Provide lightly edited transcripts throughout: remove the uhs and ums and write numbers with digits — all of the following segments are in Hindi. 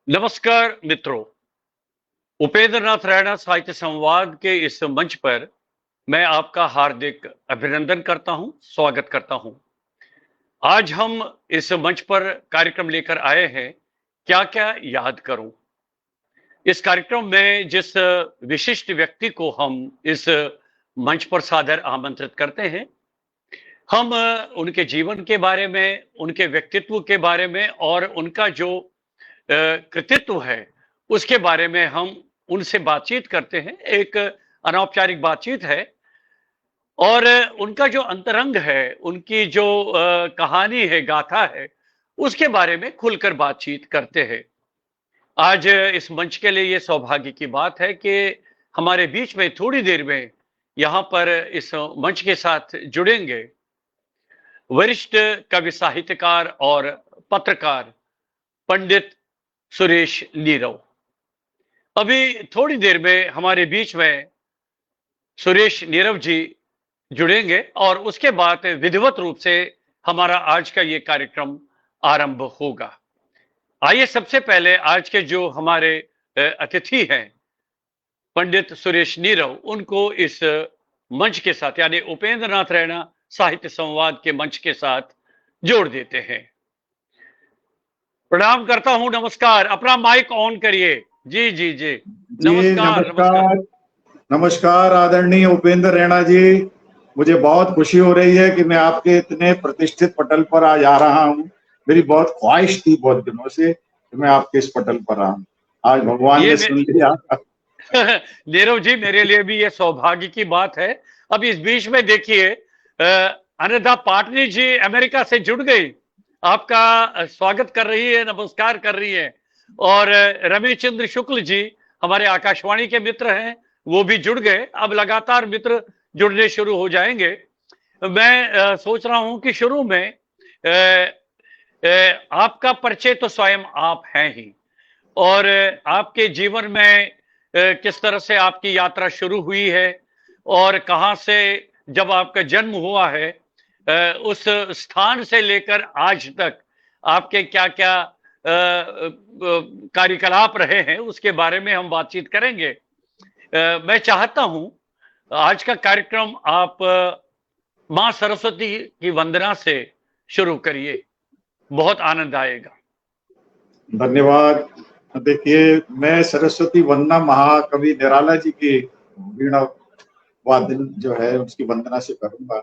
नमस्कार मित्रों। उपेंद्र नाथ रैना साहित्य संवाद के इस मंच पर मैं आपका हार्दिक अभिनंदन करता हूं, स्वागत करता हूं। आज हम इस मंच पर कार्यक्रम लेकर आए हैं, क्या क्या याद करूं। इस कार्यक्रम में जिस विशिष्ट व्यक्ति को हम इस मंच पर सादर आमंत्रित करते हैं, हम उनके जीवन के बारे में, उनके व्यक्तित्व के बारे में और उनका जो कृतित्व है उसके बारे में हम उनसे बातचीत करते हैं। एक अनौपचारिक बातचीत है और उनका जो अंतरंग है, उनकी जो कहानी है, गाथा है, उसके बारे में खुलकर बातचीत करते हैं। आज इस मंच के लिए ये सौभाग्य की बात है कि हमारे बीच में थोड़ी देर में यहाँ पर इस मंच के साथ जुड़ेंगे वरिष्ठ कवि साहित्यकार और पत्रकार पंडित सुरेश नीरव। अभी थोड़ी देर में हमारे बीच में सुरेश नीरव जी जुड़ेंगे और उसके बाद विधिवत रूप से हमारा आज का ये कार्यक्रम आरंभ होगा। आइए सबसे पहले आज के जो हमारे अतिथि हैं पंडित सुरेश नीरव, उनको इस मंच के साथ यानी उपेंद्र नाथ रैना साहित्य संवाद के मंच के साथ जोड़ देते हैं। प्रणाम करता हूं, नमस्कार। अपना माइक ऑन करिए। जी जी जी, नमस्कार नमस्कार। नमस्कार आदरणीय उपेंद्र रैना जी, मुझे बहुत खुशी हो रही है कि मैं आपके इतने प्रतिष्ठित पटल पर आज आ रहा हूं। मेरी बहुत ख्वाहिश थी बहुत दिनों से कि मैं आपके इस पटल पर आऊं। आज भगवान ने सुन लिया। नीरव जी, मेरे लिए भी ये सौभाग्य की बात है। अब इस बीच में देखिए अनिता पाटनी जी अमेरिका से जुड़ गई, आपका स्वागत कर रही है, नमस्कार कर रही है। और रमेश चंद्र शुक्ल जी हमारे आकाशवाणी के मित्र हैं, वो भी जुड़ गए। अब लगातार मित्र जुड़ने शुरू हो जाएंगे। मैं सोच रहा हूं कि शुरू में आपका परिचय तो स्वयं आप हैं ही, और आपके जीवन में किस तरह से आपकी यात्रा शुरू हुई है और कहां से जब आपका जन्म हुआ है उस स्थान से लेकर आज तक आपके क्या क्या कार्यकलाप रहे हैं, उसके बारे में हम बातचीत करेंगे। मैं चाहता हूं आज का कार्यक्रम आप मां सरस्वती की वंदना से शुरू करिए, बहुत आनंद आएगा। धन्यवाद। देखिए, मैं सरस्वती वंदना महाकवि निराला जी की वीणा वादन जो है उसकी वंदना से करूंगा,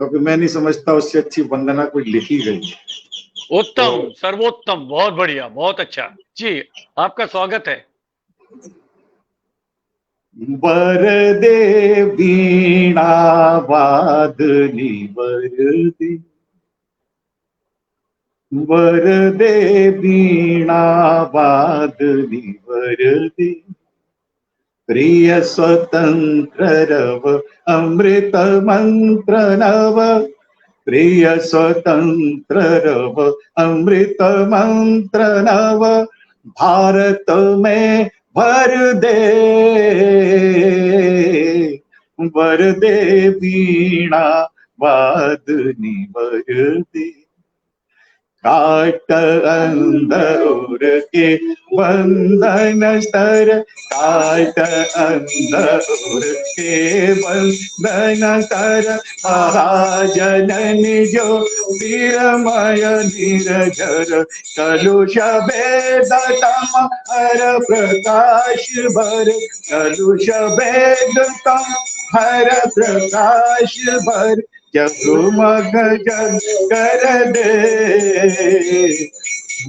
क्योंकि मैं नहीं समझता उससे अच्छी वंदना कोई लिखी गई। उत्तम, सर्वोत्तम, बहुत बढ़िया, बहुत अच्छा जी, आपका स्वागत है। वरदे वीणा वादनी वरदे, वरदे वीणा वादनी वरदे, प्रिय स्वतंत्र रव अमृत मंत्र नव, प्रिय स्वतंत्र रव अमृत मंत्र नव, भारत में भर दे, वर दे वीणा वादनी वर दे, काट अंदर के बंधन स्तर, काट अंदर के बंधन स्तर, महाजननी जो वीरमय निर्झर, कलुष भेद तम हर प्रकाश भर, कलुष भेद तम हर प्रकाश भर, जगमग जग कर दे,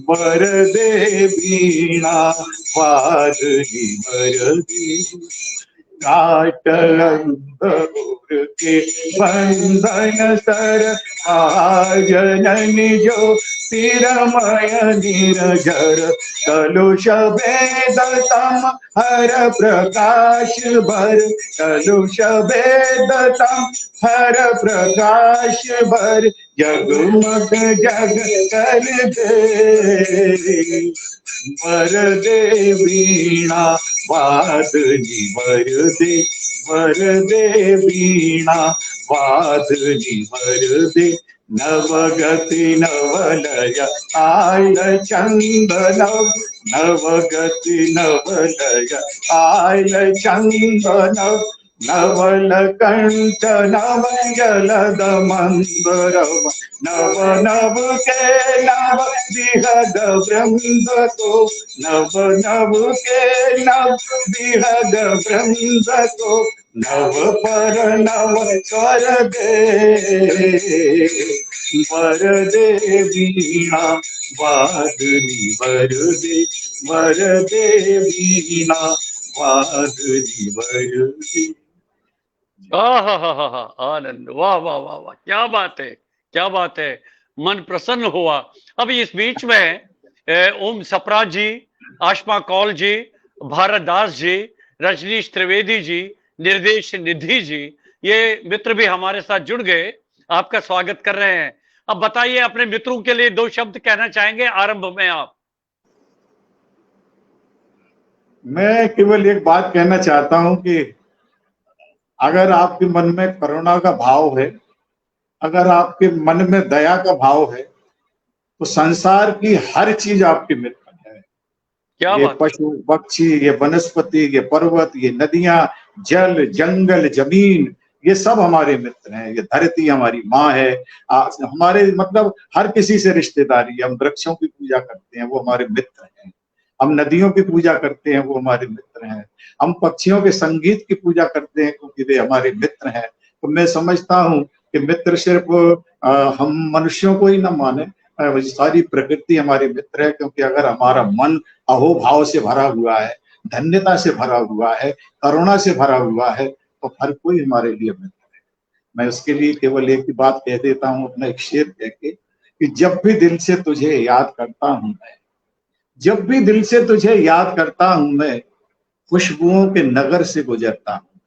वर दे वीणा वादनी वर दे, काट अंदर के बंधन सर, जननी जो तिरमय निर्झर, कलुष भेद तम हर प्रकाश भर, कलुष भेद तम हर प्रकाश भर, जगमग जग कर दे, वर दे वीणा वादनी वर दे, वर दे वीणा वादनी वर दे, नवगति नवलय ताल छंद नव, नवगति नवलय आयल चंदन नवल कंठ नव जलद मंदरम नव नव के नव विहग वृंद को नव नव के नव विहग वृंद को नव पर नव कर दे वर दे वीणा वादनी वर दे वीणा वादनी वर दे। आनंद, वाह वाह वाह वाह, क्या बात है, क्या बात है, मन प्रसन्न हुआ। अब इस बीच में ओम सप्रा जी, आशमा कौल जी, भारत दास जी, रजनीश त्रिवेदी जी, निर्देश निधि जी, ये मित्र भी हमारे साथ जुड़ गए, आपका स्वागत कर रहे हैं। अब बताइए, अपने मित्रों के लिए 2 शब्द कहना चाहेंगे आरंभ में आप। मैं केवल एक बात कहना चाहता हूं कि अगर आपके मन में करुणा का भाव है, अगर आपके मन में दया का भाव है, तो संसार की हर चीज आपके मित्र है। क्या ये बात, पशु पक्षी, ये वनस्पति, ये पर्वत, ये नदियां, जल जंगल जमीन, ये सब हमारे मित्र हैं। ये धरती हमारी माँ है। हमारे मतलब हर किसी से रिश्तेदारी। हम वृक्षों की पूजा करते हैं, वो हमारे मित्र हैं। हम नदियों की पूजा करते हैं, वो हमारे मित्र हैं। हम पक्षियों के संगीत की पूजा करते हैं क्योंकि वे हमारे मित्र हैं। तो मैं समझता हूँ कि मित्र सिर्फ हम मनुष्यों को ही न माने, सारी प्रकृति हमारे मित्र है। क्योंकि अगर हमारा मन अहोभाव से भरा हुआ है, धन्यता से भरा हुआ है, करुणा से भरा हुआ है, तो हर कोई हमारे लिए मित्र है। मैं उसके लिए केवल एक ही बात कह देता हूँ, अपना एक शेर कह के, कि जब भी दिल से तुझे याद करता हूं मैं, जब भी दिल से तुझे याद करता हूं मैं, खुशबुओं के नगर से गुजरता हूं।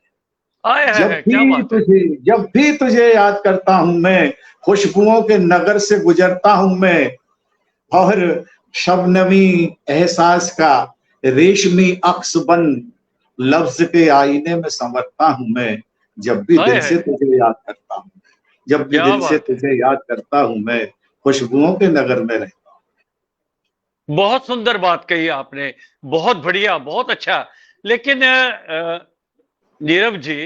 आए है, क्या बात है। जब भी तुझे याद करता हूं मैं, खुशबुओं के नगर से गुजरता हूं मैं। और शबनमी एहसास का रेशमी अक्स बन लफ्ज के आईने में संवरता हूं मैं। जब भी आए दिल से है, तुझे याद करता हूं, जब भी क्या दिल से बात है। तुझे याद करता हूं मैं, खुशबुओं के नगर में रहता बहुत सुंदर बात कही आपने, बहुत बढ़िया, बहुत अच्छा। लेकिन नीरव जी,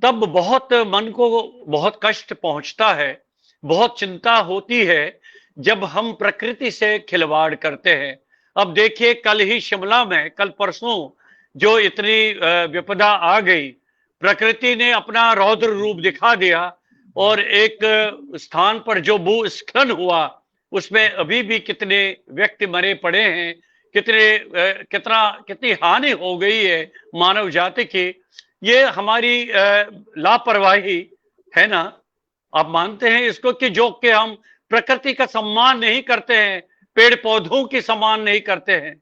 तब बहुत मन को बहुत कष्ट पहुंचता है, बहुत चिंता होती है जब हम प्रकृति से खिलवाड़ करते हैं। अब देखिए, कल ही शिमला में, कल परसों जो इतनी विपदा आ गई, प्रकृति ने अपना रौद्र रूप दिखा दिया, और एक स्थान पर जो भूस्खलन हुआ, उसमें अभी भी कितने व्यक्ति मरे पड़े हैं, कितनी हानि हो गई है मानव जाति की। ये हमारी लापरवाही है ना? आप मानते हैं इसको, कि जो कि हम प्रकृति का सम्मान नहीं करते हैं, पेड़ पौधों की सम्मान नहीं करते हैं।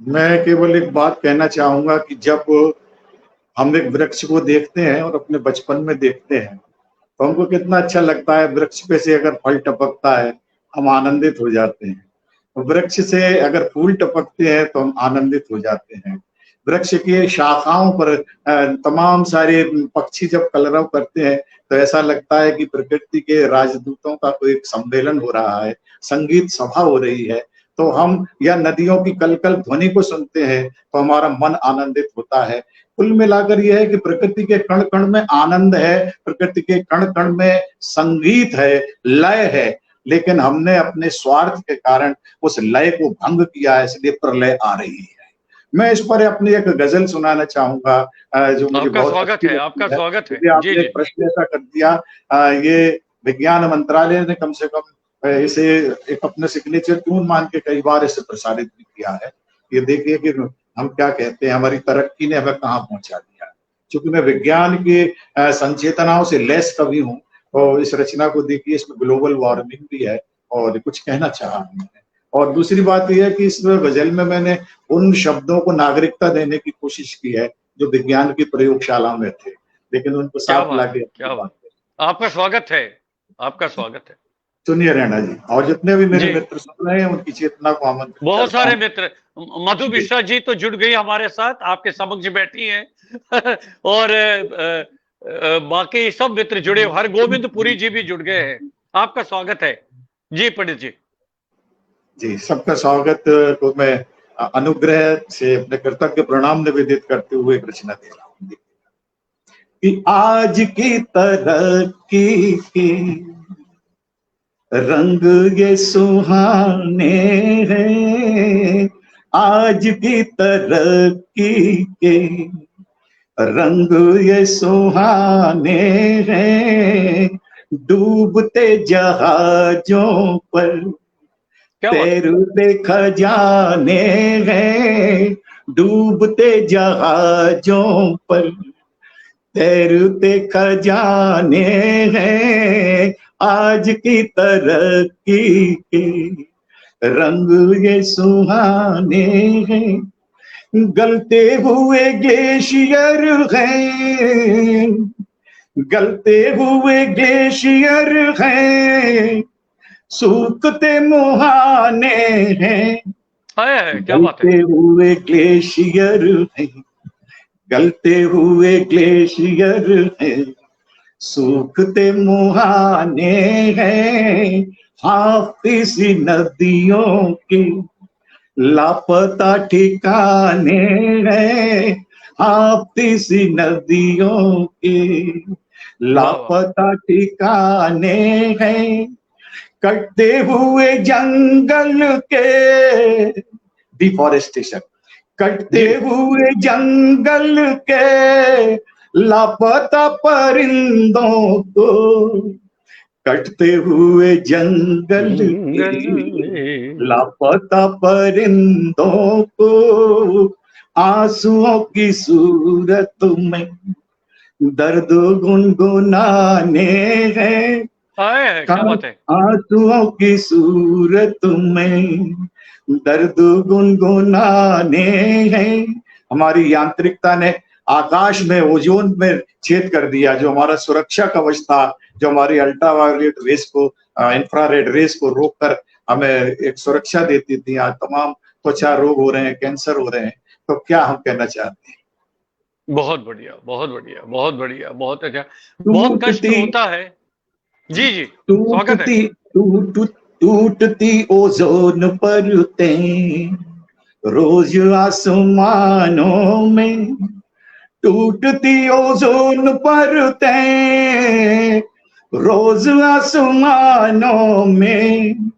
मैं केवल एक बात कहना चाहूंगा कि जब हम एक वृक्ष को देखते हैं और अपने बचपन में देखते हैं, तो हमको कितना अच्छा लगता है। वृक्ष पे से अगर फल टपकता है, हम आनंदित हो जाते हैं। वृक्ष से अगर फूल टपकते हैं तो हम आनंदित हो जाते हैं। वृक्ष की शाखाओं पर तमाम सारे पक्षी जब कलरव करते हैं, तो ऐसा लगता है कि प्रकृति के राजदूतों का कोई एक सम्मेलन हो रहा है, संगीत सभा हो रही है। तो हम या नदियों की कलकल ध्वनि को सुनते हैं तो हमारा मन आनंदित होता है। कुल मिलाकर यह है कि प्रकृति के कण कण में आनंद है, प्रकृति के कण कण में संगीत है, लय है। लेकिन हमने अपने स्वार्थ के कारण उस लय को भंग किया है, इसलिए प्रलय आ रही है। मैं इस पर अपनी एक गजल सुनाना चाहूंगा, जो मुझे आपका बहुत स्वागत अच्छी है, आपका लगती है। स्वागत है। क्योंकि जी आपने जी। एक प्रश्न ऐसा कर दिया, ये विज्ञान मंत्रालय ने कम से कम इसे एक अपने सिग्नेचर ट्यून मान के कई बार इसे प्रसारित भी किया है। ये देखिए कि हम क्या कहते हैं, हमारी तरक्की ने हमें कहाँ पहुंचा दिया। चूंकि मैं विज्ञान के संचेतनाओं से लेस कवि हूँ, तो इस रचना को देखिए, इसमें ग्लोबल वार्मिंग भी है और कुछ कहना चाहा मैंने। और दूसरी बात यह है कि इस गजल में मैंने उन शब्दों को नागरिकता देने की कोशिश की है जो विज्ञान की प्रयोगशाला में थे, लेकिन उनको क्या साथ बात है, लाके क्या अपनी बात बात। आपका स्वागत है, आपका स्वागत है। सुनिए रैना जी, और जितने भी मेरे जी, मित्र सुन रहे हैं उनकी चेतना को आमंत्रित बहुत करता सारे हूँ। मित्र, मधु जी मिश्रा जी तो जुड़ गई हमारे साथ, आपके समक्ष बैठी हैं। और बाकी सब मित्र जुड़े, हर गोविंद पुरी जी भी जुड़ गए हैं। आपका स्वागत है जी पंडित जी। जी, सबका स्वागत को मैं अनुग्रह से अपने कृतज्ञ प्रणाम निवेदित करते हुए एक रचना दे रहा हूँ कि आज की तरक्की के रंग ये सुहाने हैं, आज की तरक्की के रंग ये सुहाने हैं, डूबते जहाजों पर क्या बात है? तैरते खजाने हैं, डूबते जहाजों पर तैरते खजाने हैं, आज की तरक्की के रंग ये सुहाने हैं, गलते हुए ग्लेशियर हैं, गलते हुए ग्लेशियर हैं, सूखते मुहाने हैं, क्या बात है? गलते हुए ग्लेशियर हैं, गलते हुए ग्लेशियर हैं, सूखते मुहाने हैं, हाफती सी नदियों के लापता ठिकाने हैं, हाफती सी नदियों के लापता ठिकाने हैं, कटते हुए जंगल के डिफॉरेस्टेशन, कटते हुए जंगल के लापता परिंदों को, कटते हुए जंगल के लापता परिंदों को, आंसुओं की सूरत में दर्द गुनगुनाने हैं, क्या बात है? आंसुओं की सूरत में दर्द गुनगुनाने हैं। हमारी यांत्रिकता ने आकाश में ओजोन में छेद कर दिया, जो हमारा सुरक्षा कवच था, जो हमारी अल्ट्रावायलेट रेस को, इंफ्रारेड रेस को रोककर हमें एक सुरक्षा देती थी। आज तमाम त्वचा रोग हो रहे हैं, कैंसर हो रहे हैं। तो क्या हम कहना चाहते हैं? बहुत बढ़िया, बहुत बढ़िया, बहुत बढ़िया, बहुत अच्छा। बहुत कष्ट होता है। जी जी, स्वागत है। टूटती ओजोन परतें रोज आसमानों में, टूटती ओजोन परतें रोज आसमानों में,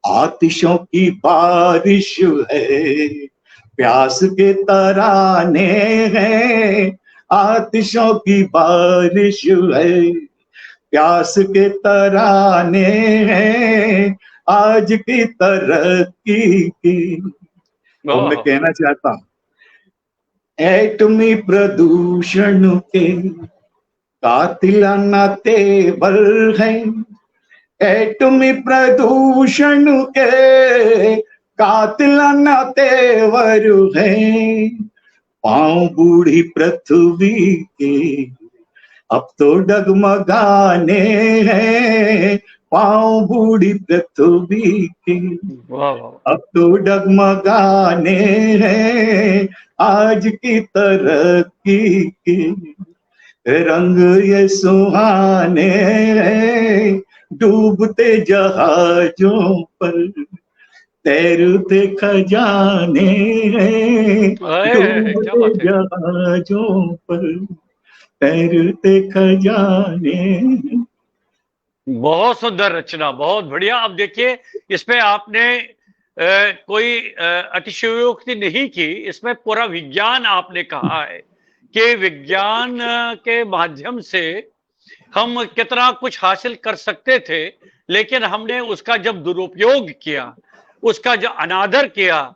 आतिशों की बारिश है, प्यास के तराने हैं, आतिशों की बारिश है, प्यास के तराने हैं, आज की तरक्की की। और मैं कहना चाहता हूं, एटमी प्रदूषण के कातिलाना तेवर है, एटमी प्रदूषण के कातिलाना तेवर है, पांव बूढ़ी पृथ्वी के अब तो डगमगाने हैं, पांव बूढ़ी पृथ्वी के अब तो डगमगाने हैं, आज की तरक्की के रंग ये सुहाने हैं, डूबते जहाजों पर तैरते खजाने हैं, डूबते जहाजों पर तैरते खजाने। बहुत सुंदर रचना, बहुत बढ़िया। अब देखिए, इसमें आपने कोई अतिशयोक्ति नहीं की, इसमें पूरा विज्ञान आपने कहा है कि विज्ञान के माध्यम से हम कितना कुछ हासिल कर सकते थे, लेकिन हमने उसका जब दुरुपयोग किया, उसका जो अनादर किया,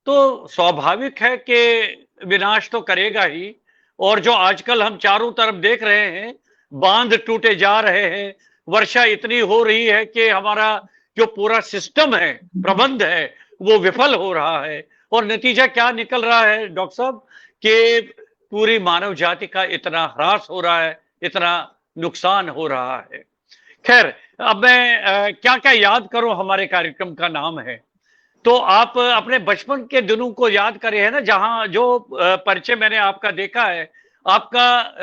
तो स्वाभाविक है कि विनाश तो करेगा ही। और जो आजकल हम चारों तरफ देख रहे हैं, बांध टूटे जा रहे हैं, वर्षा इतनी हो रही है कि हमारा जो पूरा सिस्टम है, प्रबंध है, वो विफल हो रहा है। और नतीजा क्या निकल रहा है डॉक्टर साहब, कि पूरी मानव जाति का इतना ह्रास हो रहा है, इतना नुकसान हो रहा है। खैर, अब मैं क्या क्या याद करूं, हमारे कार्यक्रम का नाम है, तो आप अपने बचपन के दिनों को याद करे है ना, जहां जो परिचय मैंने आपका देखा है, आपका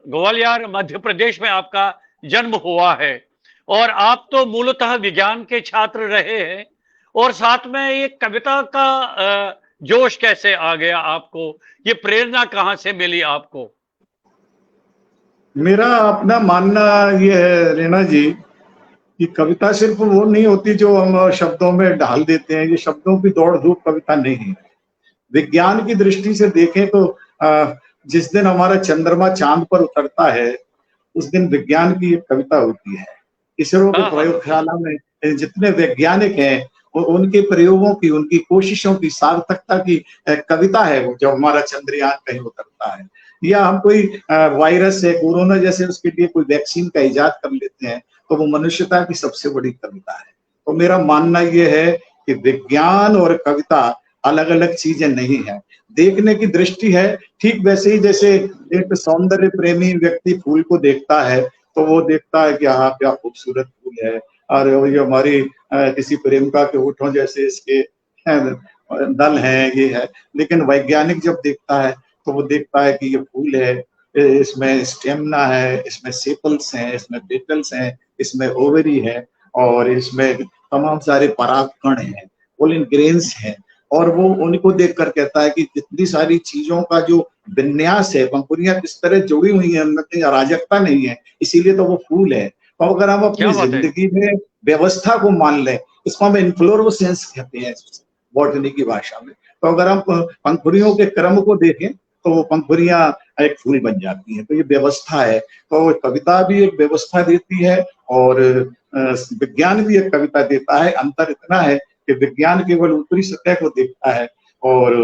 ग्वालियर मध्य प्रदेश में आपका जन्म हुआ है, और आप तो मूलतः विज्ञान के छात्र रहे हैं, और साथ में ये कविता का जोश कैसे आ गया आपको? ये प्रेरणा कहाँ से मिली आपको? मेरा अपना मानना ये है रीना जी कि कविता सिर्फ वो नहीं होती जो हम शब्दों में ढाल देते हैं। ये शब्दों की दौड़ धूप कविता नहीं है। विज्ञान की दृष्टि से देखें तो जिस दिन हमारा चंद्रमा चांद पर उतरता है उस दिन विज्ञान की एक कविता होती है। इसरो के हाँ हाँ। प्रयोगशाला में जितने वैज्ञानिक हैं उनके प्रयोगों की, उनकी कोशिशों की सार्थकता की कविता है वो, जब हमारा चंद्रयान कहीं उतरता है। या हम कोई वायरस है कोरोना जैसे, उसके लिए कोई वैक्सीन का इजाद कर लेते हैं तो वो मनुष्यता की सबसे बड़ी कविता है। तो मेरा मानना ये है कि विज्ञान और कविता अलग अलग चीजें नहीं है, देखने की दृष्टि है। ठीक वैसे ही जैसे एक सौंदर्य प्रेमी व्यक्ति फूल को देखता है तो वो देखता है कि हाँ क्या खूबसूरत फूल है, और ये हमारी किसी प्रेमिका के होठों जैसे इसके दल हैं, ये है। लेकिन वैज्ञानिक जब देखता है तो वो देखता है कि ये फूल है, इसमें स्टेमिना है, इसमें सेपल्स हैं, इसमें पेटल्स हैं, इसमें ओवरी है, और इसमें तमाम सारे परागकण हैं, पोलन ग्रेन्स हैं। और वो उनको देखकर कहता है कि इतनी सारी चीजों का जो विन्यास है, पंखुड़ियां किस तरह जुड़ी हुई हैं, उनमें कहीं अराजकता नहीं है, इसीलिए तो वो फूल है। तो अगर हम अपनी क्या बात है। जिंदगी में व्यवस्था को मान लें, इसको हम इन्फ्लोरोसेंस कहते हैं बॉटनी की भाषा में। तो अगर हम पंखुड़ियों के क्रम को देखें तो वो पंखुड़ियां एक फूल बन जाती हैं। तो ये व्यवस्था है। तो कविता भी एक व्यवस्था देती है और विज्ञान भी एक कविता देता है। अंतर इतना है कि विज्ञान केवल ऊपरी सतह को देखता है और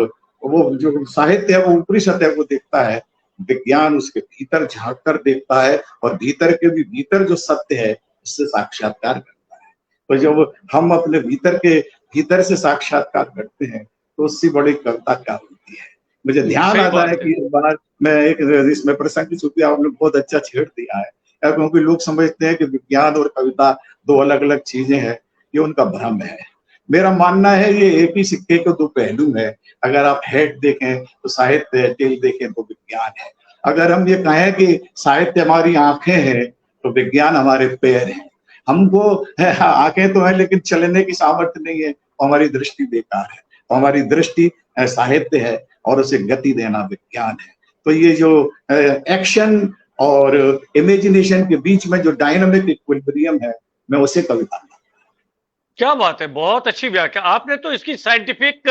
वो जो साहित्य है वो ऊपरी सतह को देखता है। विज्ञान उसके भीतर झांक कर देखता है और भीतर के भी भीतर जो सत्य है उससे साक्षात्कार करता है। तो जब हम अपने भीतर से साक्षात्कार करते हैं तो उससे बड़ी कविता क्या होती है। मुझे ध्यान सही आता है बात है। कि एक बार मैं एक इसमें प्रसंग छुपी आपने बहुत अच्छा छेड़ दिया है, क्योंकि लोग समझते हैं कि विज्ञान और कविता दो अलग अलग चीजें हैं। ये उनका भ्रम है। मेरा मानना है ये एक ही सिक्के के दो पहलू है। अगर आप हेड देखें तो साहित्य है, टेल देखें तो विज्ञान है। अगर हम ये कहें कि साहित्य हमारी आंखें हैं तो विज्ञान हमारे पैर हैं। हमको आंखें तो है लेकिन चलने की सामर्थ्य नहीं है तो हमारी दृष्टि बेकार है। तो हमारी दृष्टि साहित्य है और उसे गति देना विज्ञान है। तो ये जो एक्शन और इमेजिनेशन के बीच में जो डायनामिक इक्विलिब्रियम है, मैं उसे कविता। क्या बात है, बहुत अच्छी व्याख्या आपने तो इसकी साइंटिफिक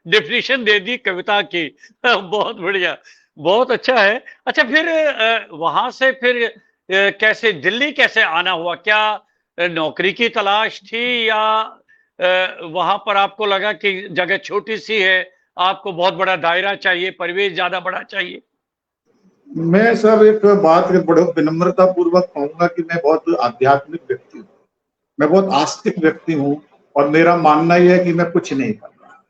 डेफिनेशन दे दी कविता की। बहुत बढ़िया, बहुत अच्छा है। अच्छा फिर वहां से फिर कैसे दिल्ली कैसे आना हुआ? क्या नौकरी की तलाश थी या वहां पर आपको लगा कि जगह छोटी सी है, आपको बहुत बड़ा दायरा चाहिए, परिवेश ज्यादा बड़ा चाहिए? मैं सब एक बात बड़े विनम्रता पूर्वक कहूंगा कि मैं बहुत आध्यात्मिक व्यक्ति हूँ, मैं बहुत आस्तिक व्यक्ति हूँ और मेरा मानना यह है कि मैं कुछ नहीं कर रहा,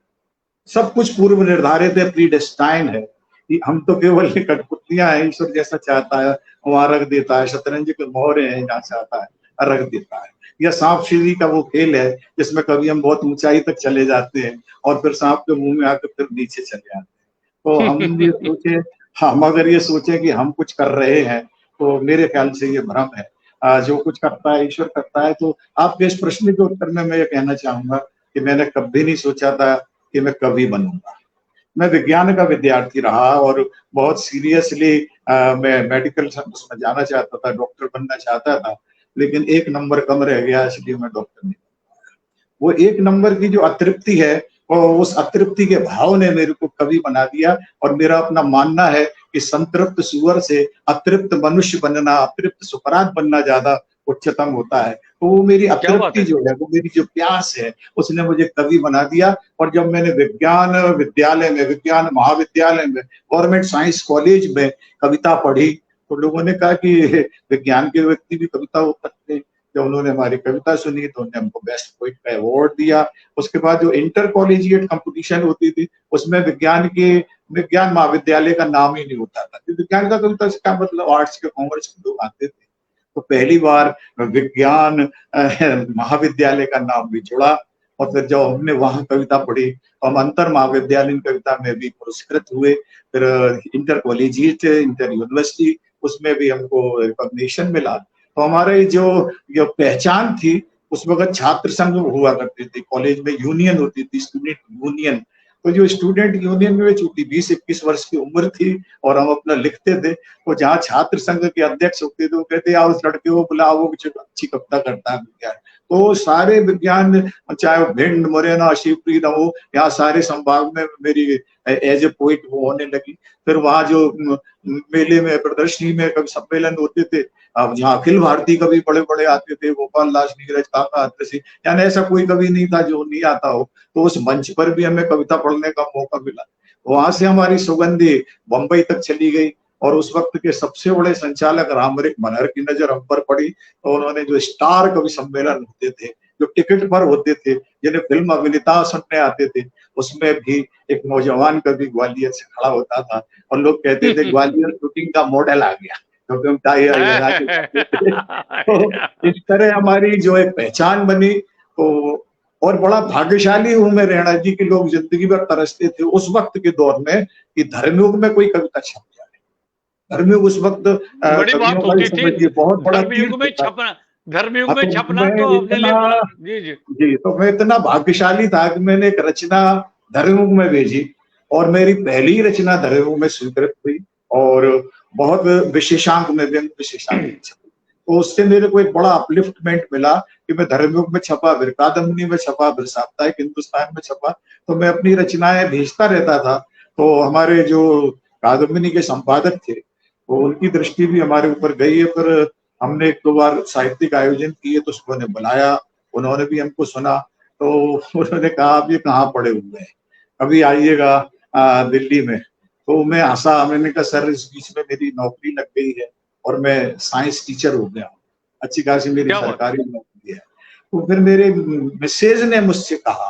सब कुछ पूर्व निर्धारित है, प्रीडेस्टाइन है। कि हम तो केवल कठपुतलियां हैं, ईश्वर जैसा चाहता है वहां रख देता है, शतरंज के मोहरे हैं जहाँ चाहता है रख देता है। या सांप सीढ़ी का वो खेल है जिसमें कभी हम बहुत ऊंचाई तक चले जाते हैं और फिर सांप के मुंह में आकर फिर नीचे चले आते हैं। तो हम ये सोचे, हम अगर ये सोचे कि हम कुछ कर रहे हैं तो मेरे ख्याल से ये भ्रम है। जो कुछ करता है ईश्वर करता है। तो आपके इस प्रश्न के उत्तर में मैं ये कहना चाहूंगा कि मैंने कभी नहीं सोचा था कि मैं कवि बनूंगा। मैं विज्ञान का विद्यार्थी रहा और बहुत सीरियसली मैं मेडिकल में जाना चाहता था, डॉक्टर बनना चाहता था, लेकिन एक नंबर कम रह गया इसलिए मैं डॉक्टर नहीं। वो एक नंबर की जो अतृप्ति है और उस अतृप्ति के भाव ने मेरे को कवि बना दिया। और मेरा अपना मानना है कि संतृप्त सुअर से अतृप्त मनुष्य बनना, अतृप्त सुकरात बनना ज्यादा उच्चतम होता है। तो वो मेरी क्या बात अतृप्ति है। जो है, वो मेरी जो प्यास है, उसने मुझे कवि बना दिया। और जब मैंने विज्ञान विद्यालय में, विज्ञान महाविद्यालय में, गवर्नमेंट साइंस कॉलेज में कविता पढ़ी तो लोगों ने कहा कि विज्ञान के व्यक्ति भी कविता हो सकते हैं। जब उन्होंने हमारी कविता सुनी तो उन्होंने हमको बेस्ट पोइट का अवार्ड दिया। उसके बाद जो इंटर कॉलेजिएट कंपटीशन होती थी उसमें विज्ञान महाविद्यालय का नाम ही नहीं होता था। विज्ञान का कविता से क्या मतलब, आर्ट्स के कॉमर्स के लोग आते थे। तो पहली बार विज्ञान महाविद्यालय का नाम भी जुड़ा। और फिर जब हमने वहां कविता पढ़ी तो हम अंतर महाविद्यालयीन कविता में भी पुरस्कृत हुए। फिर इंटर कॉलेजिएट, इंटर यूनिवर्सिटी, उसमें भी हमको रिकॉग्निशन मिला। तो हमारी जो पहचान थी उस वक्त छात्र संघ हुआ करते थे, कॉलेज में यूनियन होती थी, स्टूडेंट यूनियन। तो जो स्टूडेंट यूनियन में चूंकि 20-21 वर्ष की उम्र थी और हम अपना लिखते थे, तो जहाँ छात्र संघ के अध्यक्ष होते थे वो कहते यार उस लड़के को बुलाओ, वो कुछ अच्छी कविता करता है विज्ञान। तो सारे विज्ञान, चाहे वो भिंड, मुरैना, शिवपुरी ना हो, यहाँ सारे संभाग में मेरी एज ए पोइट वो होने लगी। फिर वहाँ जो मेले में, प्रदर्शनी में कवि सम्मेलन होते थे, अब जहाँ अखिल भारतीय कवि बड़े बड़े आते थे, गोपाल दास, नीरज काका आते थे, यानी ऐसा कोई कवि नहीं था जो नहीं आता हो। तो उस मंच पर भी हमें कविता पढ़ने का मौका मिला। वहां से हमारी सुगंधी बंबई तक चली गई और उस वक्त के सबसे बड़े संचालक रामरिक मनहर की नजर हम पर पड़ी। तो उन्होंने जो स्टार कवि सम्मेलन होते थे, जो टिकट पर होते थे, जिन्हें फिल्म अभिनेता सुनने आते थे, उसमें भी एक नौजवान कवि ग्वालियर से खड़ा होता था और लोग कहते थे ग्वालियर शूटिंग का मॉडल आ गया, क्योंकि हम टाई लगा के जाते थे। तो इस तरह हमारी जो एक पहचान बनी। तो और बड़ा भाग्यशाली हूं मैं रैणा जी के, लोग जिंदगी भर तरसते थे उस वक्त के दौर में कि धर्मयुग में कोई कविता छप जाए। धर्मयुग उस वक्त बड़ी बात कवियों का होती थी, समझिए बहुत बड़ा धर्मयुग में था। छपना, धर्मयुग हाँ, में तो छपना मैं तो अपने लिए इतना, जी जी जी, तो मैं इतना भाग्यशाली था कि मैंने एक रचना धर्मयुग में भेजी और मेरी पहली रचना धर्मयुग में स्वीकृत हुई और बहुत विशेषांक में, व्यंग विशेषांक में छपी। तो उससे मेरे को एक बड़ा अपलिफ्टमेंट मिला कि मैं धर्मयुग में छपा, फिर कादम्बनी में छपा, फिर साप्ताहिक हिंदुस्तान में छपा। तो मैं अपनी रचनाएं भेजता रहता था। तो हमारे जो कादम्बनी के संपादक थे, तो उनकी दृष्टि भी हमारे ऊपर गई है। फिर हमने 1-2 बार साहित्यिक आयोजन किए तो उन्होंने बुलाया, उन्होंने भी हमको सुना। तो उन्होंने कहा आप ये कहाँ पड़े हुए हैं, अभी आइएगा दिल्ली में। तो मैं हंसा, मैंने कहा सर इस बीच में मेरी नौकरी लग गई है और मैं साइंस टीचर हो गया हूँ, अच्छी खासी मेरी क्या बात, सरकारी नौकरी है। तो फिर मेरे मिसेज ने मुझसे कहा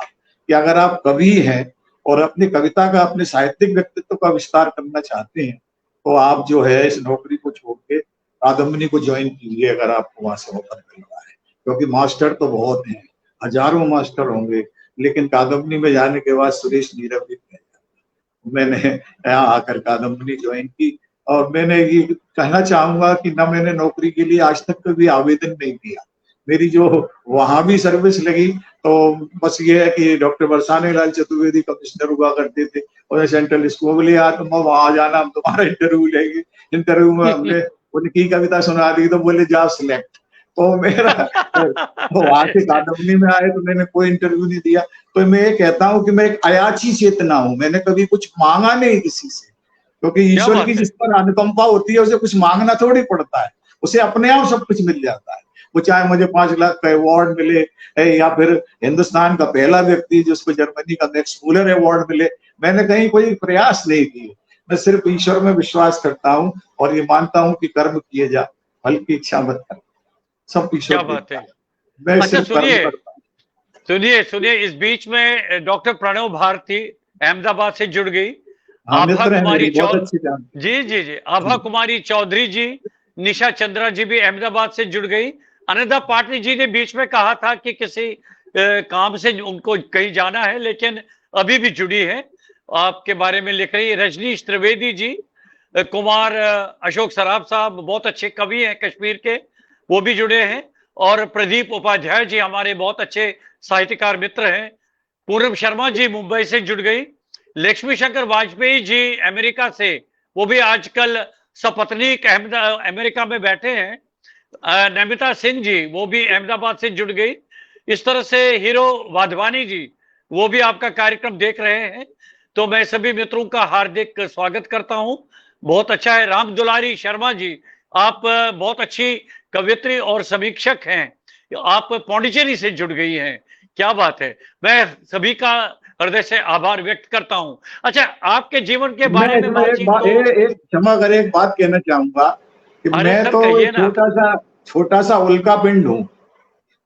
कि अगर आप कवि हैं और अपनी कविता का, अपने साहित्यिक व्यक्तित्व का विस्तार करना चाहते हैं, तो आप जो है इस नौकरी को छोड़ के कादम्बनी को ज्वाइन कीजिए, अगर आपको वहां से ऑफर मिल रहा है। क्योंकि मास्टर तो बहुत हैं, हजारों मास्टर होंगे, लेकिन कादम्बनी में जाने के बाद सुरेश नीरव भी थे। मैंने यहाँ आकर कादम्बनी ज्वाइन की और मैंने ये कहना चाहूंगा कि ना मैंने नौकरी के लिए आज तक कभी आवेदन नहीं किया। मेरी जो वहां भी सर्विस लगी तो बस ये है कि डॉक्टर बरसाने लाल चतुर्वेदी कमिश्नर हुआ करते थे और सेंट्रल स्कूल बोले यार तुम वहां जाना, हम तुम्हारा इंटरव्यू लेंगे। इंटरव्यू में हमने उनकी कविता सुना दी तो बोले जाओ सिलेक्ट। तो मेरा वहां से कादम्बनी में आए तो मैंने कोई इंटरव्यू नहीं दिया। तो मैं ये कहता हूँ कि मैं एक अयाची चेतना हूँ, मैंने कभी कुछ मांगा नहीं किसी से, क्योंकि क्या ईश्वर बात की है, जिस पर अनुकंपा होती है उसे कुछ मांगना थोड़ी पड़ता है, उसे अपने आप सब कुछ मिल जाता है। वो चाहे मुझे 5 लाख का अवार्ड मिले या फिर हिंदुस्तान का पहला व्यक्ति जिसको जर्मनी का मैक्स मूलर अवार्ड मिले, मैंने कहीं कोई प्रयास नहीं किए। मैं सिर्फ ईश्वर में विश्वास करता हूँ और ये मानता हूँ कि कर्म किए जा, फल की इच्छा मत कर, सब ईश्वर क्या बात देखता है। है। मैं अच्छा सिर्फ कर्म सुनिए, करता हूँ। सुनिए इस बीच में डॉक्टर प्रणव भारती अहमदाबाद से जुड़ गई, हाँ, आभा मित्र है कुमारी मेरी, बहुत अच्छी जान। जी जी जी, आभा कुमारी चौधरी जी, निशा चंद्रा जी भी अहमदाबाद से जुड़ गई। अनिता पाटनी जी ने बीच में कहा था कि किसी काम से उनको कहीं जाना है, लेकिन अभी भी जुड़ी है, आपके बारे में लिख रही है। रजनीश त्रिवेदी जी, कुमार अशोक सराफ साहब बहुत अच्छे कवि हैं कश्मीर के, वो भी जुड़े हैं। और प्रदीप उपाध्याय जी हमारे बहुत अच्छे साहित्यकार मित्र हैं। पूनम शर्मा जी मुंबई से जुड़ गई। लक्ष्मी शंकर वाजपेयी जी अमेरिका से, वो भी आजकल सपत्नीक अमेरिका में बैठे हैं। नमिता सिंह जी वो भी अहमदाबाद से जुड़ गई। इस तरह से हीरो वाधवानी जी वो भी आपका कार्यक्रम देख रहे हैं। तो मैं सभी मित्रों का हार्दिक स्वागत करता हूं, बहुत अच्छा है। राम दुलारी शर्मा जी, आप बहुत अच्छी कवियत्री और समीक्षक हैं, आप पौंडीचेरी से जुड़ गई हैं, क्या बात है। मैं सभी का हृदय से आभार व्यक्त करता हूं। अच्छा, आपके जीवन के मैं बारे में इसमें एक बातचीत बात, तो एक क्षमा करें, एक बात कहना चाहूंगा कि अरे मैं सर तो कहिए एक ना। छोटा सा उल्का पिंड हूँ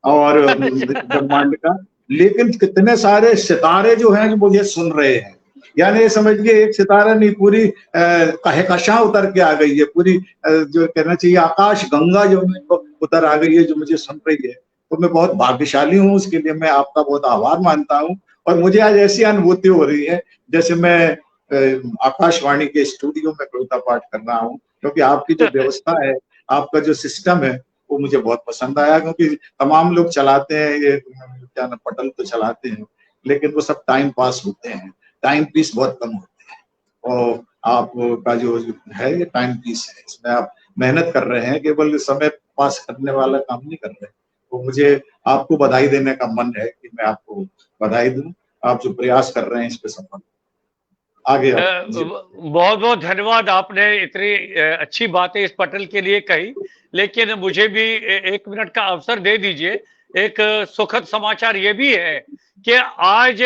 और ब्रह्मांड का, लेकिन कितने सारे सितारे जो हैं जो मुझे सुन रहे हैं। यानी ये समझिए एक सितारा नहीं, पूरी कहकशां उतर के आ गई है, पूरी जो कहना चाहिए आकाश गंगा जो उतर आ गई है, जो मुझे सुन रही है। तो मैं बहुत भाग्यशाली हूँ, उसके लिए मैं आपका बहुत आभार मानता हूँ। और मुझे आज ऐसी अनुभूति हो रही है जैसे मैं आकाशवाणी के स्टूडियो में कविता पाठ कर रहा हूँ, क्योंकि आपकी जो व्यवस्था है, आपका जो सिस्टम है, वो मुझे बहुत पसंद आया, क्योंकि तमाम लोग चलाते हैं ये क्या ना पटल तो चलाते हैं, लेकिन वो सब टाइम पास होते हैं, टाइम पीस बहुत कम होते हैं। और आपका जो है ये टाइम पीस है, इसमें आप मेहनत कर रहे हैं, केवल समय पास करने वाला काम नहीं कर रहे। तो मुझे आपको बधाई देने का मन है कि मैं आपको बधाई दूं, आप जो प्रयास कर रहे हैं इस पे सफल आगे आप जी। बहुत बहुत धन्यवाद, आपने इतनी अच्छी बातें इस पटल के लिए कही, लेकिन मुझे भी 1 मिनट का अवसर दे दीजिए। एक सुखद समाचार ये भी है कि आज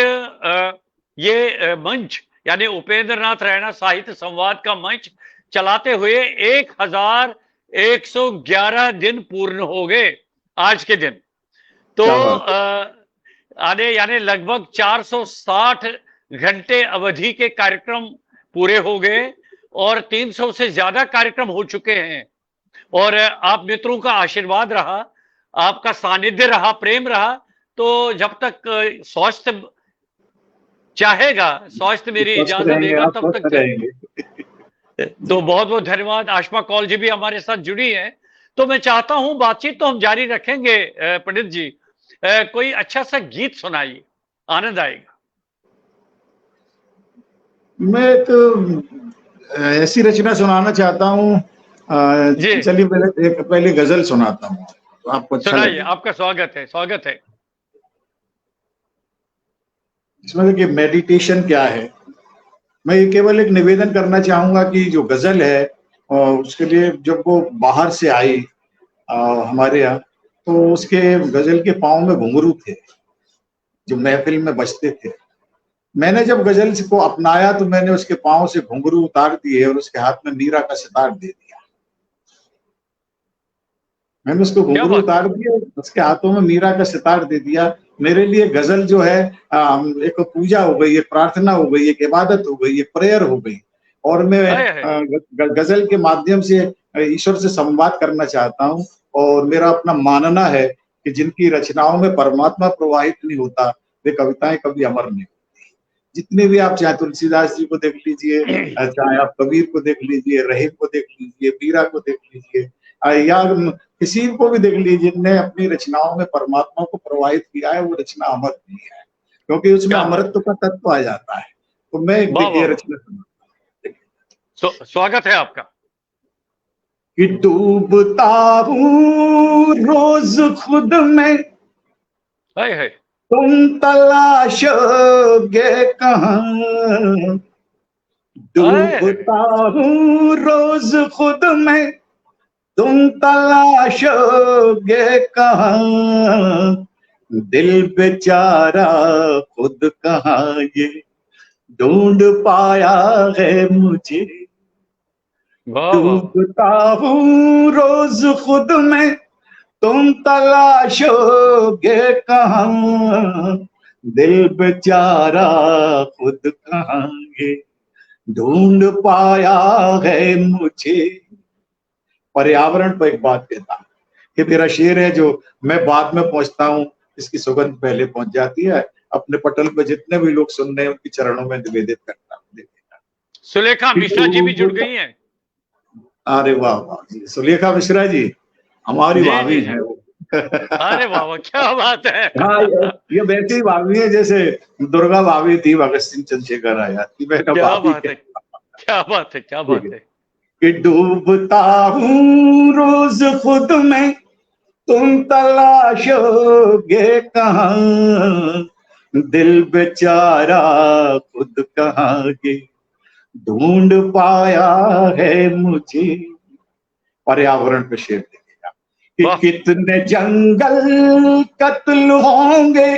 ये मंच यानी उपेंद्र नाथ रैना साहित्य संवाद का मंच चलाते हुए 1111 दिन पूर्ण हो गए आज के दिन। तो आने यानी लगभग 460 घंटे अवधि के कार्यक्रम पूरे हो गए और 300 से ज्यादा कार्यक्रम हो चुके हैं। और आप मित्रों का आशीर्वाद रहा, आपका सानिध्य रहा, प्रेम रहा, तो जब तक स्वास्थ्य चाहेगा, स्वास्थ्य मेरी इजाजत देगा, तब तक तो बहुत बहुत धन्यवाद। आशमा कौल जी भी हमारे साथ जुड़ी है, तो मैं चाहता हूं बातचीत तो हम जारी रखेंगे। पंडित जी कोई अच्छा सा गीत सुनाइए, आनंद आएगा। मैं एक ऐसी रचना सुनाना चाहता हूँ, चलिए पहले गजल सुनाता हूँ, तो आपको अच्छा सुनाइए, लगेगा। आपका स्वागत है, स्वागत है। इसमें देखिए मेडिटेशन क्या है, मैं ये केवल एक निवेदन करना चाहूंगा कि जो गजल है उसके लिए जब वो बाहर से आई हमारे यहाँ, तो उसके गजल के पाँव में घुंघरू थे जो महफिल में बजते थे। मैंने जब गजल को अपनाया तो मैंने उसके पाँव से घुंघरू उतार दिए और उसके हाथ में मीरा का सितार दे दिया। मैंने उसको घुंघरू उतार दिया, उसके हाथों में मीरा का सितार दे दिया। मेरे लिए गजल जो है एक पूजा हो गई, एक प्रार्थना हो गई, एक इबादत हो गई, एक प्रेयर हो गई। और मैं गजल के माध्यम से ईश्वर से संवाद करना चाहता हूँ। और मेरा अपना मानना है कि जिनकी रचनाओं में परमात्मा प्रवाहित नहीं होता वे कविताएं कभी अमर नहीं होती। जितने भी आप चाहे तुलसीदास जी को देख लीजिए, चाहे आप कबीर को देख लीजिए, रहीम को देख लीजिए, मीरा को देख लीजिए, या किसी को भी देख लीजिए, जिनने अपनी रचनाओं में परमात्मा को प्रवाहित किया है, वो रचना अमर नहीं है, क्योंकि उसमें अमरत्व का तत्व आ जाता है। तो मैं ये रचना स्वागत है आपका। कि डूबता हूँ रोज खुद में, तुम तलाशोगे कहाँ। डूबता हूँ रोज खुद में, तुम तलाशोगे कहाँ। दिल बेचारा खुद कहाँ ये ढूंढ पाया है मुझे। डूबता हूँ रोज खुद में, तुम तलाशोगे कहाँ। दिल बेचारा खुद कहाँ ये ढूंढ पाया है मुझे। पर्यावरण पर एक बात कहता हूँ कि मेरा शेर है जो मैं बाद में पहुंचता हूँ, इसकी सुगंध पहले पहुंच जाती है। अपने पटल पे जितने भी लोग सुन रहे हैं उनके चरणों में निवेदित करता हूँ। सुलेखा मिश्रा जी भी जुड़ गई हैं। अरे वाह वाह जी, सुलेखा मिश्रा जी हमारी भाभी है वो। अरे वाह वाह, क्या बात है। हाँ, ये वैसी भाभी है जैसे दुर्गा भाभी थी भगत सिंह चंद्रशेखर आजाद की। क्या बात है, क्या बात है, क्या बात है। कि डूबता हूँ रोज खुद में, तुम तलाशोगे कहाँ। दिल बेचारा खुद कहाँ ये ढूंढ पाया है मुझे। पर्यावरण पे शेर देखेगा कि कितने जंगल कत्ल होंगे,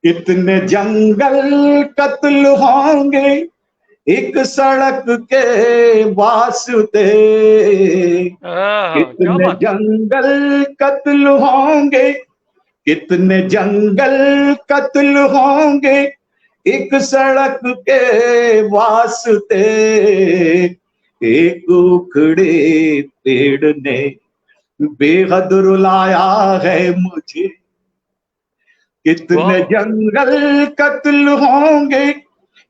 कितने जंगल कत्ल होंगे एक सड़क के वास्ते। कितने जंगल कत्ल होंगे, कितने जंगल कत्ल होंगे एक सड़क के वास्ते। एक उखड़े पेड़ ने बेहद रुलाया है मुझे। कितने जंगल कत्ल होंगे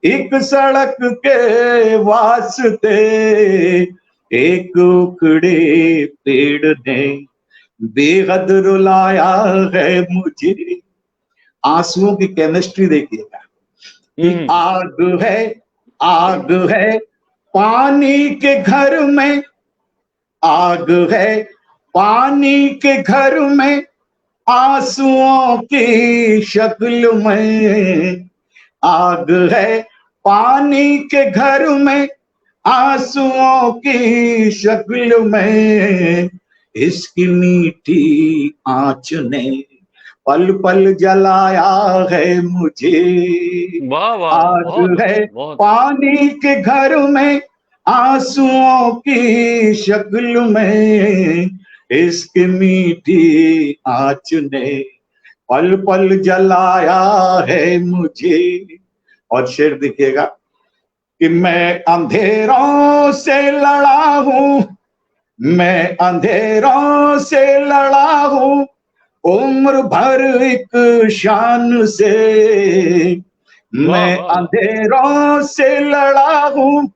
एक सड़क के वास्ते। एक उखड़े पेड़ ने बेहद रुलाया है मुझे। आंसुओं की केमिस्ट्री देखिएगा कि आग है पानी के घर में, आग है पानी के घर में, आंसुओं की शक्ल में। आग है पानी के घर में, आंसुओं की शक्ल में। इसकी मीठी आंच ने पल पल जलाया है मुझे। वाह वाह, आग बहुत है बहुत। पानी के घर में, आंसुओं की शक्ल में। इसकी मीठी आंच ने पल पल जलाया है मुझे। और शेर दिखेगा कि मैं अंधेरों से लड़ा हूं, मैं अंधेरों से लड़ा हूं, उम्र भर एक शान से। मैं अंधेरों से लड़ा हूं,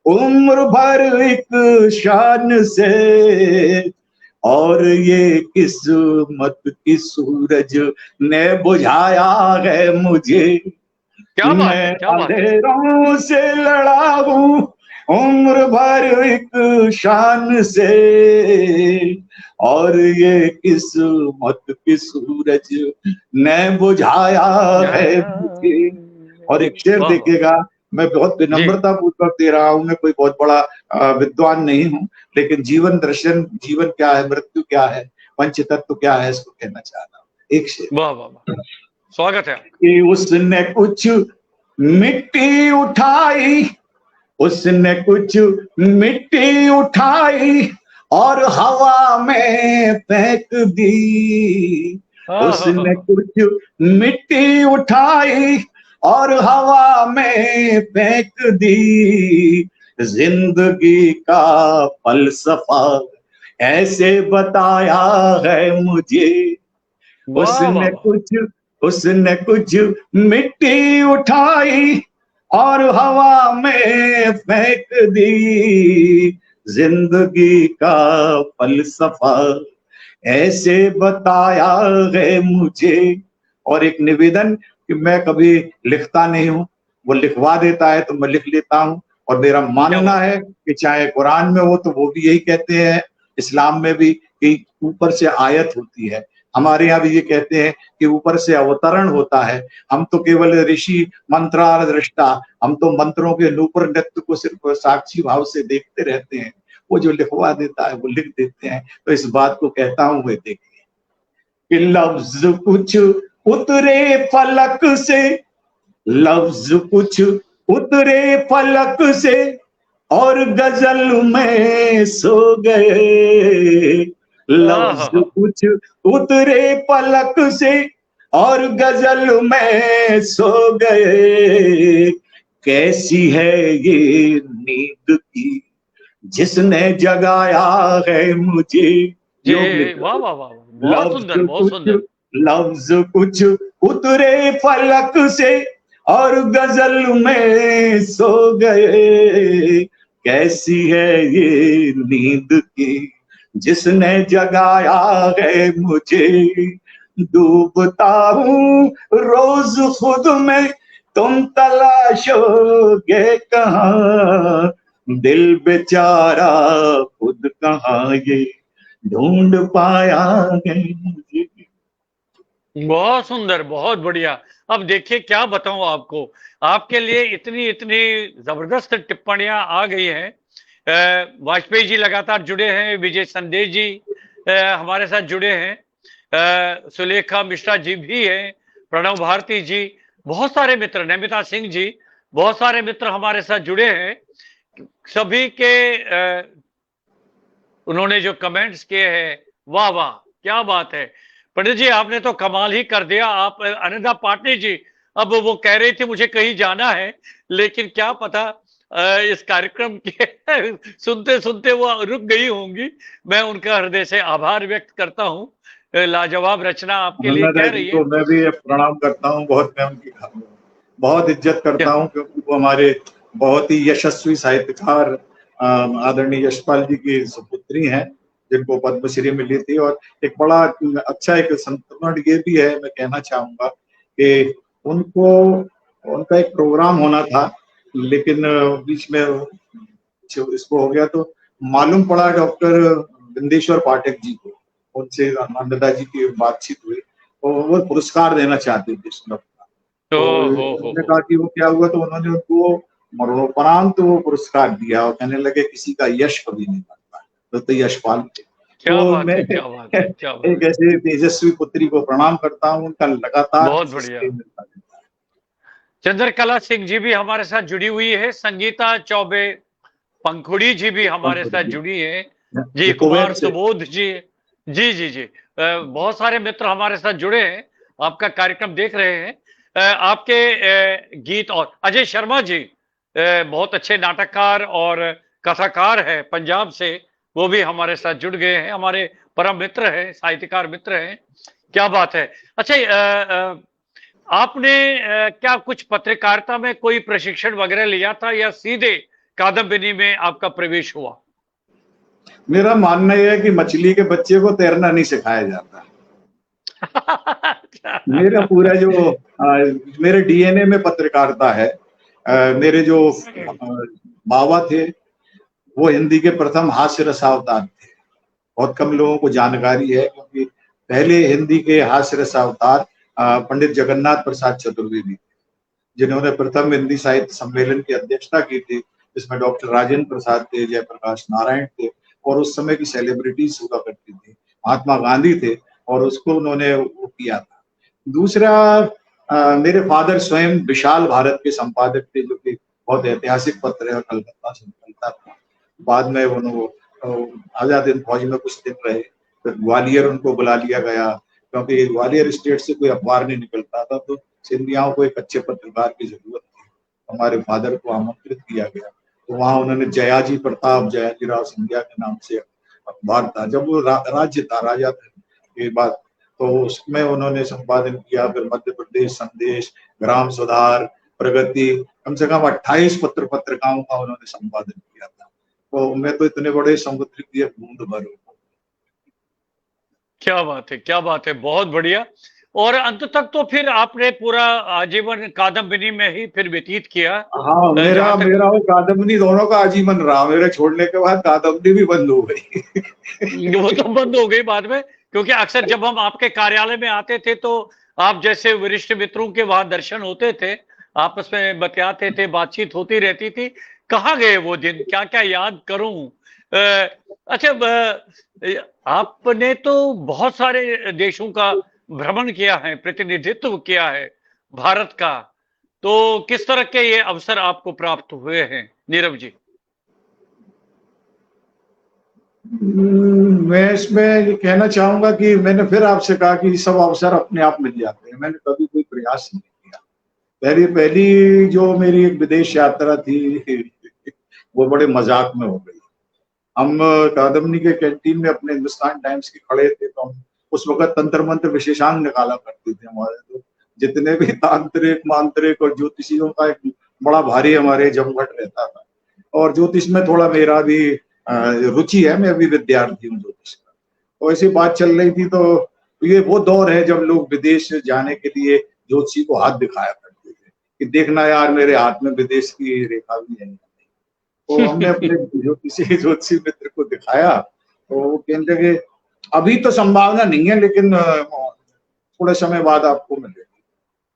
उम्र भर एक शान से। और ये किस्मत की सूरज ने बुझाया है मुझे। क्या बात मैं है, क्या बात है। अंधेरों से लड़ा हूं, उम्र भर एक शान से। और ये किस्मत की सूरज ने बुझाया है मुझे। और एक शेर देखिएगा, मैं बहुत विनम्रता पूर्वक दे रहा हूं, मैं कोई बहुत बड़ा विद्वान नहीं हूं, लेकिन जीवन दर्शन, जीवन क्या है, मृत्यु क्या है, पंच तत्व क्या है, इसको कहना चाह रहा हूं। एक शेर। वाह वाह वाह, स्वागत है। कि उसने कुछ मिट्टी उठाई, उसने कुछ मिट्टी उठाई और हवा में फेंक दी। उसने कुछ मिट्टी उठाई और हवा में फेंक दी। जिंदगी का फलसफा ऐसे बताया है मुझे। उसने कुछ मिट्टी उठाई और हवा में फेंक दी। जिंदगी का फलसफा ऐसे बताया है मुझे। और एक निवेदन कि मैं कभी लिखता नहीं हूं, वो लिखवा देता है तो मैं लिख लेता हूं। और मेरा मानना है कि चाहे कुरान में हो तो वो भी यही कहते हैं, इस्लाम में भी, कि ऊपर से आयत होती है। हमारे यहाँ भी ये कहते हैं कि ऊपर से अवतरण होता है। हम तो केवल ऋषि मंत्रार दृष्टा, हम तो मंत्रों के नूपुर नृत्य को सिर्फ साक्षी भाव से देखते रहते हैं। वो जो लिखवा देता है वो लिख देते हैं। तो इस बात को कहता हूं, वे देखिए कि लफ्ज कुछ उतरे फलक से, लफ्ज कुछ उतरे फलक से और गजल में सो गए। लफ्ज कुछ उतरे पलक से और गजल में सो गए। कैसी है ये नींद की जिसने जगाया है मुझे। वाह वाह वाह, बहुत सुंदर, बहुत सुंदर। लफ्ज कुछ उतरे फलक से और गजल में सो गए। कैसी है ये नींद की जिसने जगाया है मुझे। डूबता हूँ रोज खुद में, तुम तलाशोगे कहाँ। दिल बेचारा खुद कहाँ ये ढूंढ पाया है मुझे। बहुत सुंदर, बहुत बढ़िया। अब देखिए क्या बताऊं आपको, आपके लिए इतनी इतनी जबरदस्त टिप्पणियां आ गई हैं। वाजपेयी जी लगातार जुड़े हैं, विजय संदेश जी हमारे साथ जुड़े हैं, सुलेखा मिश्रा जी भी हैं, प्रणव भारती जी, बहुत सारे मित्र, नमिता सिंह जी, बहुत सारे मित्र हमारे साथ जुड़े हैं। सभी के उन्होंने जो कमेंट्स किए हैं, वाह वाह, क्या बात है पंडित जी, आपने तो कमाल ही कर दिया। आप अनिता पाटनी जी, अब वो कह रही थी मुझे कहीं जाना है, लेकिन क्या पता इस कार्यक्रम के सुनते सुनते वो रुक गई होंगी। मैं उनका हृदय से आभार व्यक्त करता हूँ। लाजवाब रचना आपके लिए कह रही है। मैं भी प्रणाम करता हूँ, बहुत मैं उनकी बहुत इज्जत करता हूँ, क्योंकि वो हमारे बहुत ही यशस्वी साहित्यकार आदरणीय यशपाल जी की सुपुत्री हैं, जिनको पद्मश्री मिली थी। और एक बड़ा अच्छा एक संतुलन ये भी है, मैं कहना चाहूंगा कि उनको उनका एक प्रोग्राम होना था, लेकिन बीच में इसको हो गया, तो मालूम पड़ा डॉक्टर बिंदेश्वर पाठक जी को, उनसे नंदा जी की बातचीत हुई, और वो पुरस्कार देना चाहते थे इस वक्त। तो उन्होंने कहा कि वो क्या हुआ, तो उन्होंने उनको मरणोपरांत वो पुरस्कार दिया और कहने लगे किसी का यश कभी नहीं बनता, तो यशपाल थे। तो मैं एक ऐसे तेजस्वी पुत्री को प्रणाम करता हूँ, उनका लगातार बहुत बढ़िया। चंद्रकला सिंह जी भी हमारे साथ जुड़ी हुई है, संगीता चौबे पंखुड़ी जी भी हमारे साथ जुड़ी है जी, कुमार सुबोध जी, जी जी जी, बहुत सारे मित्र हमारे साथ जुड़े हैं, आपका कार्यक्रम देख रहे हैं। आपके गीत, और अजय शर्मा जी बहुत अच्छे नाटककार और कथाकार है पंजाब से, वो भी हमारे साथ जुड़ गए हैं, हमारे परम मित्र हैं, साहित्यकार मित्र हैं। क्या बात है। अच्छा, आपने क्या कुछ पत्रकारिता में कोई प्रशिक्षण वगैरह लिया था, या सीधे कादम्बिनी में आपका प्रवेश हुआ? मेरा मानना यह है कि मछली के बच्चे को तैरना नहीं सिखाया जाता। मेरा पूरा जो मेरे डीएनए में पत्रकारिता है। मेरे जो बाबा थे वो हिंदी के प्रथम हास्य रसावतार थे। बहुत कम लोगों को जानकारी है, क्योंकि पहले हिंदी के हास्य रसावतार पंडित जगन्नाथ प्रसाद चतुर्वेदी, जिन्होंने प्रथम हिंदी साहित्य सम्मेलन की अध्यक्षता की थी, जिसमें डॉक्टर राजेंद्र प्रसाद थे, जयप्रकाश नारायण थे, और उस समय की सेलिब्रिटीज हुआ करती थी, महात्मा गांधी थे, और उसको उन्होंने वो किया था। दूसरा, मेरे फादर स्वयं विशाल भारत के संपादक थे, जो कि बहुत ऐतिहासिक पत्र है, कलकत्ता से निकलता था। बाद में उन्होंने आजाद हिंद फौज में कुछ दिन रहे, फिर ग्वालियर उनको बुला लिया गया, क्योंकि ग्वालियर स्टेट से कोई अखबार नहीं निकलता था, तो सिंधियाओं को एक अच्छे पत्रकार की जरूरत थी। हमारे फादर को आमंत्रित किया गया, तो वहां उन्होंने जयाजी प्रताप, जयाजी राव सिंधिया के नाम से अखबार था, जब वो राज्य था, राजा थे के बाद, तो उसमें उन्होंने संपादन किया। फिर मध्य प्रदेश संदेश, ग्राम सुधार, प्रगति, कम से कम 28 पत्रिकाओं का उन्होंने संपादन किया था। तो मैं तो इतने बड़े समुद्र की बूंद भर हूं। क्या बात है, क्या बात है, बहुत बढ़िया। और अंत तक तो फिर आपने पूरा आजीवन कादम्बिनी में ही फिर व्यतीत किया। हाँ, मेरा वो कादम्बिनी दोनों का आजीवन रहा। मेरे छोड़ने के बाद कादम्बिनी भी बंद हो गई। वो तो बंद हो गई बाद में, क्योंकि अक्सर जब हम आपके कार्यालय में आते थे, तो आप जैसे वरिष्ठ मित्रों के वहां दर्शन होते थे, आपस में बतियाते थे, बातचीत होती रहती थी। कहाँ गए वो दिन, क्या क्या याद करूं। अच्छा, आपने तो बहुत सारे देशों का भ्रमण किया है, प्रतिनिधित्व किया है भारत का, तो किस तरह के ये अवसर आपको प्राप्त हुए हैं नीरव जी? मैं इसमें ये कहना चाहूंगा कि मैंने फिर आपसे कहा कि सब अवसर अपने आप मिल जाते हैं। मैंने कभी कोई प्रयास नहीं किया। पहली जो मेरी एक विदेश यात्रा थी वो बड़े मजाक में हो गई। हम कादम्बिनी के कैंटीन में अपने हिंदुस्तान टाइम्स के खड़े थे, तो हम उस वक्त तंत्र मंत्र विशेषांक निकाला करते थे। हमारे तो जितने भी तांत्रिक, मांत्रिक और ज्योतिषियों का एक बड़ा भारी हमारे जमघट रहता था, और ज्योतिष में थोड़ा मेरा भी रुचि है, मैं अभी विद्यार्थी हूँ ज्योतिष का। तो ऐसी बात चल रही थी। तो ये वो दौर है जब लोग विदेश जाने के लिए ज्योतिषी को हाथ दिखाया करते थे कि देखना यार, मेरे हाथ में विदेश की रेखा भी है। तो हमने अपने ज्योतिषी मित्र को दिखाया, तो वो कहने लगे अभी तो संभावना नहीं है, लेकिन थोड़े समय बाद आपको मिलेगी।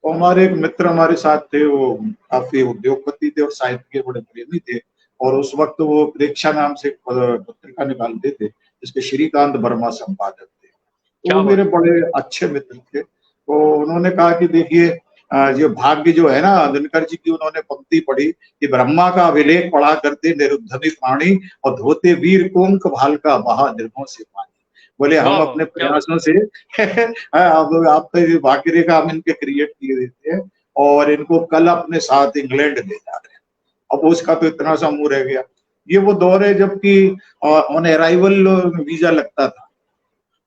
तो हमारे एक मित्र हमारे साथ थे, वो काफी उद्योगपति थे और साहित्य के बड़े प्रेमी थे, और उस वक्त वो प्रेक्षा नाम से पत्रिका निकालते थे, जिसके श्रीकांत वर्मा संपादक थे। तो वो मेरे बड़े अच्छे मित्र थे। तो उन्होंने कहा कि देखिए, ये भाग्य जो है ना, दिनकर जी की उन्होंने पंक्ति पढ़ी कि ब्रह्मा का अभिलेख पढ़ा करते निरुद्धमि पाणी, और धोते वीर कोंक भाल का बहा निर्भों से पानी। बोले हम अपने प्रयासों से अब आप तो भाग्य रेखा हम इनके क्रिएट किए देते हैं, और इनको कल अपने साथ इंग्लैंड ले जा रहे हैं। अब उसका तो इतना सा मुंह रह गया। ये वो दौर है जबकि ऑन अराइवल वीजा लगता था।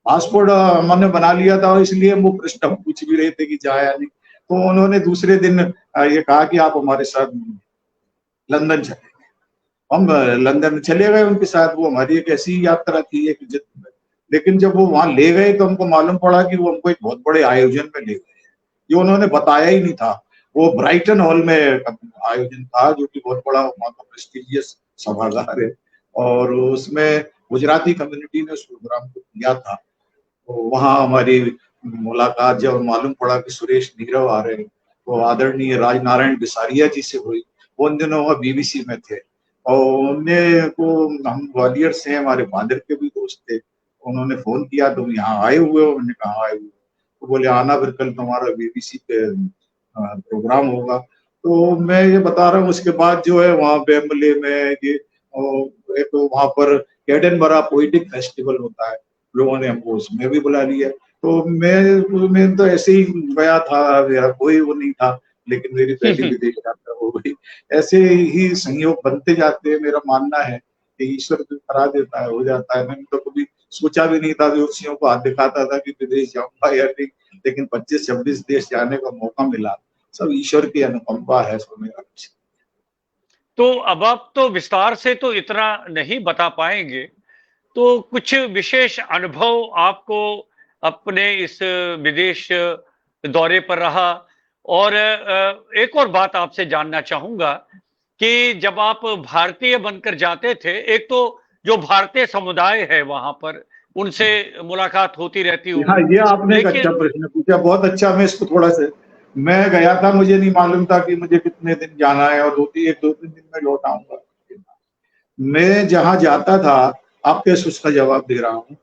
पासपोर्ट हमने बना लिया था, इसलिए वो प्रश्न पूछ भी रहे थे कि जाया नहीं। तो उन्होंने दूसरे दिन ये कहा कि आप हमारे साथ लंदन चलेंगे। हम लंदन चले गए उनके साथ। वो हमारी एक ऐसी यात्रा थी एक लेकिन जब वो वहां ले गए तो हमको मालूम पड़ा कि वो हमको एक बहुत बड़े आयोजन में ले गए, जो उन्होंने बताया ही नहीं था। वो ब्राइटन हॉल में आयोजन था, जो कि बहुत बड़ा वहां का प्रेस्टिजियस सभागार है, और उसमें गुजराती कम्युनिटी ने उस प्रोग्राम को किया था। तो वहाँ हमारी मुलाकात जब मालूम पड़ा कि सुरेश नीरव आ रहे हैं, तो आदरणीय राजनारायण बिसारिया जी से हुई। वो उन दिनों वह बीबीसी में थे, और उन्हें को हम ग्वालियर से, हमारे फादर के भी दोस्त थे, उन्होंने फोन किया, तुम यहाँ आए हुए हो? मैंने कहा आए हुए। तो बोले आना फिर, कल तुम्हारा बीबीसी पे प्रोग्राम होगा। तो मैं ये बता रहा हूँ, उसके बाद जो है वहाँ बेम्बले में ये एक वहाँ पर एडिनबरा पोइटिक फेस्टिवल होता है, लोगों ने हमको उसमें भी बुला लिया। तो मैं तो ऐसे ही गया था, मेरा कोई वो नहीं था, लेकिन मेरी पहली विदेश यात्रा हो गई। ऐसे ही संयोग बनते जाते हैं। मेरा मानना है कि ईश्वर जो करा देता है हो जाता है। मैंने तो कभी सोचा भी नहीं था, ज्योतिषियों को हाथ दिखाता था कि विदेश जाऊंगा या नहीं, लेकिन 25-26 देश जाने का मौका मिला। सब ईश्वर की अनुकंपा है, सो मेरा कुछ। तो अब आप तो विस्तार से तो इतना नहीं बता पाएंगे, तो कुछ विशेष अनुभव आपको अपने इस विदेश दौरे पर रहा? और एक और बात आपसे जानना चाहूंगा कि जब आप भारतीय बनकर जाते थे, एक तो जो भारतीय समुदाय है वहां पर, उनसे मुलाकात होती रहती हाँ, होगी, ये आपने एक अच्छा लेकिन प्रश्न पूछा, बहुत अच्छा। मैं इसको थोड़ा सा, मैं गया था, मुझे नहीं मालूम था कि मुझे कितने दिन जाना है और 2-3 दिन में लौट आऊंगा। मैं जहां जाता था, आप कैसे उसका जवाब दे रहा हूँ,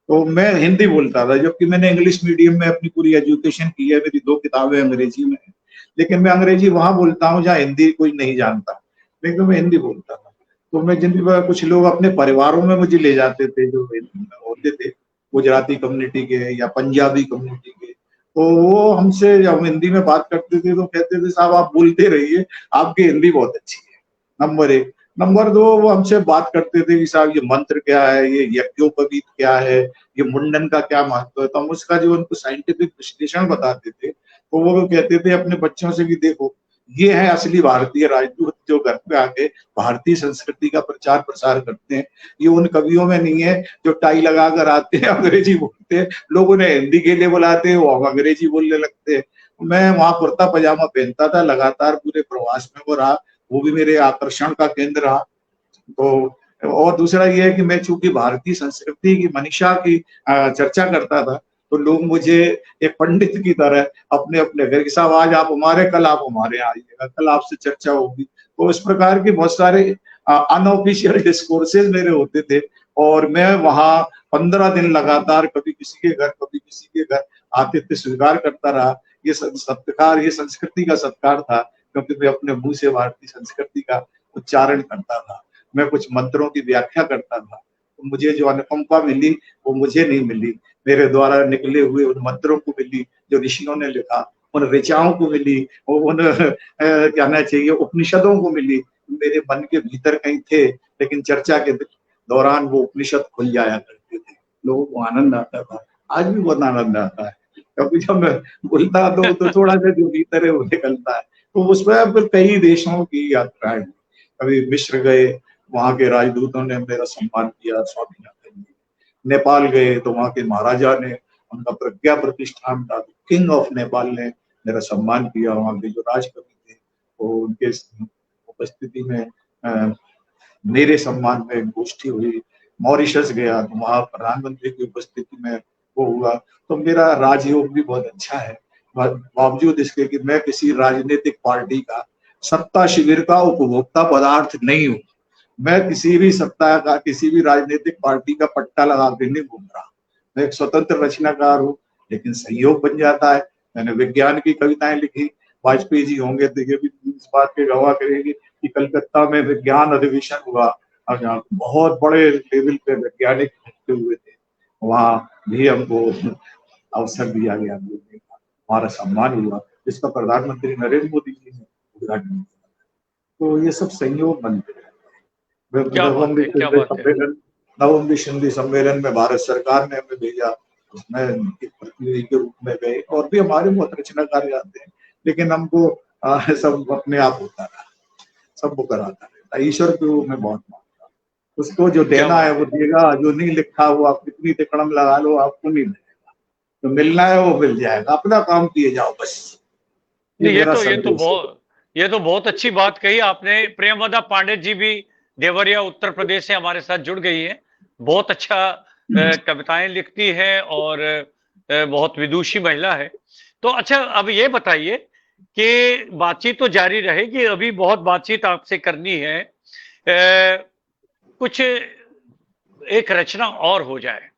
तो मैं हिंदी बोलता था, जबकि मैंने इंग्लिश मीडियम में अपनी पूरी एजुकेशन की है, मेरी 2 किताबें अंग्रेजी में है। लेकिन मैं अंग्रेजी वहां बोलता हूँ जहाँ हिंदी कोई नहीं जानता, लेकिन मैं हिंदी बोलता था। तो मैं जिन कुछ लोग अपने परिवारों में मुझे ले जाते थे, जो होते थे गुजराती कम्युनिटी के या पंजाबी कम्युनिटी के, तो वो हमसे जब हम हिंदी में बात करते थे तो कहते थे साहब आप बोलते रहिए, आपकी हिंदी बहुत अच्छी है। नंबर 1। नंबर 2, वो हमसे बात करते थे कि साहब ये मंत्र क्या है, ये यज्ञोपवीत क्या है, ये मुंडन का क्या महत्व है। तो हम उसका जो उनको साइंटिफिक विश्लेषण बताते थे, तो वो कहते थे अपने बच्चों से कि देखो, ये है असली भारतीय राजदूत, जो घर पे आके भारतीय संस्कृति का प्रचार प्रसार करते हैं। ये उन कवियों में नहीं है जो टाई लगा कर आते हैं, अंग्रेजी बोलते हैं, लोग उन्हें हिंदी के लिए बुलाते हैं, वो अंग्रेजी बोलने लगते हैं। मैं वहां कुर्ता पजामा पहनता था, लगातार पूरे प्रवास में वो रहा, वो भी मेरे आकर्षण का केंद्र रहा। तो और दूसरा ये है कि मैं चूंकि भारतीय संस्कृति की मनीषा की चर्चा करता था, तो लोग मुझे एक पंडित की तरह अपने अपने घर के, साहब आज आप हमारे, कल आप हमारे यहाँ आइएगा, कल आपसे चर्चा होगी। तो इस प्रकार के बहुत सारे अनऑफिशियल डिस्कोर्सेज मेरे होते थे, और मैं वहां 15 दिन लगातार कभी किसी के घर कभी किसी के घर आतिथ्य स्वीकार करता रहा। ये सत्कार, ये संस्कृति का सत्कार था, क्योंकि मैं अपने मुंह से भारतीय संस्कृति का उच्चारण करता था, मैं कुछ मंत्रों की व्याख्या करता था। तो मुझे जो अनुकंपा मिली वो मुझे नहीं मिली, मेरे द्वारा निकले हुए उन मंत्रों को मिली जो ऋषियों ने लिखा, उन ऋचाओं को मिली, उन कहना चाहिए उपनिषदों को मिली। मेरे मन के भीतर कहीं थे, लेकिन चर्चा के दौरान वो उपनिषद खुल जाया करते थे, लोगों को आनंद आता था। आज भी बहुत आनंद आता है, क्योंकि जब मैं बोलता तो थोड़ा सा जो भीतर है वो निकलता है। तो उसमें फिर कई देशों की यात्राएं, कभी मिस्र गए, वहां के राजदूतों ने मेरा सम्मान किया, स्वामीनाथन जी। नेपाल गए तो वहां के महाराजा ने, उनका प्रज्ञा प्रतिष्ठान था, किंग ऑफ नेपाल ने मेरा सम्मान किया। वहां के जो राजकवि थे, वो उनके उपस्थिति में मेरे सम्मान में गोष्ठी हुई। मॉरिशस गया तो वहां प्रधानमंत्री की उपस्थिति में वो हुआ। तो मेरा राजयोग भी बहुत अच्छा है, बावजूद इसके कि मैं किसी राजनीतिक पार्टी का सत्ता शिविर का उपभोक्ता पदार्थ नहीं हूँ। मैं किसी भी सत्ता का, किसी भी राजनीतिक पार्टी का पट्टा लगा के नहीं घूम रहा। मैं एक स्वतंत्र रचनाकार हूँ, लेकिन संयोग बन जाता है। मैंने विज्ञान की कविताएं लिखी, वाजपेयी जी होंगे तो ये भी इस बात के गवाह करेंगे कि कलकत्ता में विज्ञान अधिवेशन हुआ, और जहाँ बहुत बड़े लेवल पे वैज्ञानिक इकट्ठे हुए थे, वहां भी हमको अवसर दिया गया बोलने का, हमारा सम्मान हुआ, जिसका प्रधानमंत्री नरेंद्र मोदी जी ने उद्घाटन किया। तो ये सब संयोग बनते हैं। क्या नवम बात है, क्या विश्व बात है। सम्मेलन, नवम विश्व सम्मेलन में भारत सरकार ने हमें भेजा, उसमें एक प्रतिनिधि के रूप में गए, और भी हमारे बहुत रचनाकार जाते हैं, लेकिन हमको सब अपने आप होता रहा, सब वो कराता है। मानता, ईश्वर को मैं बहुत मानता हूँ। उसको जो क्या देना है बात वो देगा, जो नहीं लिखा वो आप कितनी तिकड़म लगा लो आपको नहीं मिलेगा, तो मिलना है वो मिल जाएगा, अपना काम किए जाओ बस। ये नहीं, मेरा संदेश है। ये तो बहुत अच्छी बात कही आपने। प्रियंवदा पांडे जी भी देवरिया उत्तर प्रदेश से हमारे साथ जुड़ गई है। बहुत अच्छा कविताएं लिखती है और बहुत विदुषी महिला है। तो अच्छा, अब ये बताइए कि बातचीत तो जारी रहेगी, अभी बहुत बातचीत आपसे करनी है। कुछ एक रचना और हो जाए,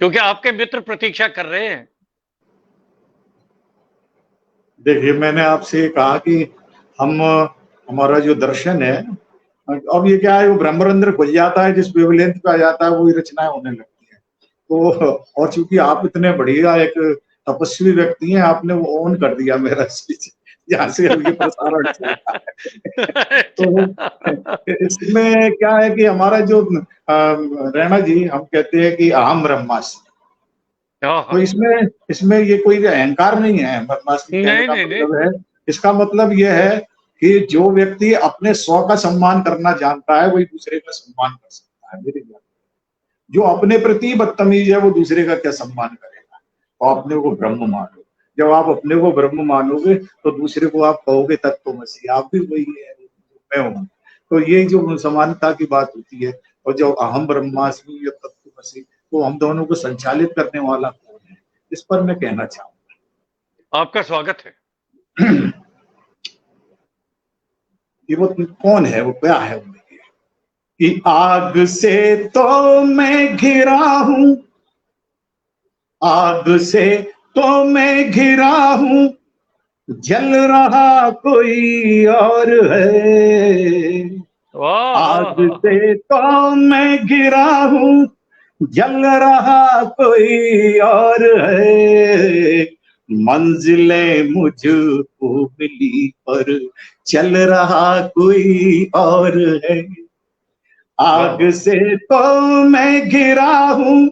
क्योंकि आपके मित्र प्रतीक्षा कर रहे हैं। देखिए, मैंने आपसे कहा कि हम हमारा जो दर्शन है, अब ये क्या है, वो ब्रह्मरंध्र खुल जाता है, जिस वेवलेंथ पे आ जाता है वही रचनाएं होने लगती है। तो और चूंकि आप इतने बढ़िया एक तपस्वी व्यक्ति हैं, आपने वो ऑन कर दिया मेरा स्पीच, जहाँ से अब ये प्रसारण चल रहा है। तो इसमें क्या है कि हमारा जो रैना जी, हम कहते हैं कि अहम ब्रह्मास्मि। तो इसमें इसमें ये कोई अहंकार नहीं है। ब्रह्मास्मि कहने नहीं का नहीं नहीं। मतलब है, इसका मतलब यह है कि जो व्यक्ति अपने स्व का सम्मान करना जानता है वही दूसरे का सम्मान कर सकता है। मेरी बात, जो अपने प्रति बदतमीज है वो दूसरे का क्या सम्मान करेगा। तो अपने को ब्रह्म मानो, जब आप अपने को ब्रह्म मानोगे तो दूसरे को आप कहोगे तत्वमसि, आप भी वही है मैं हूँ। तो ये जो समानता की बात होती है, और जो अहम ब्रह्मास्मि या तत्वमसि, तो हम दोनों को संचालित करने वाला कौन है, इस पर मैं कहना चाहूंगा। आपका स्वागत है। कि वो कौन है, वो क्या है कि आग से तो मैं घिरा हूं, आग से तो मैं घिरा हूं, जल रहा कोई और है। आग से तो मैं घिरा हूं, जल रहा कोई और है। मंजिलें मुझको मिली पर चल रहा कोई और है। आग से तो मैं घिरा हूं,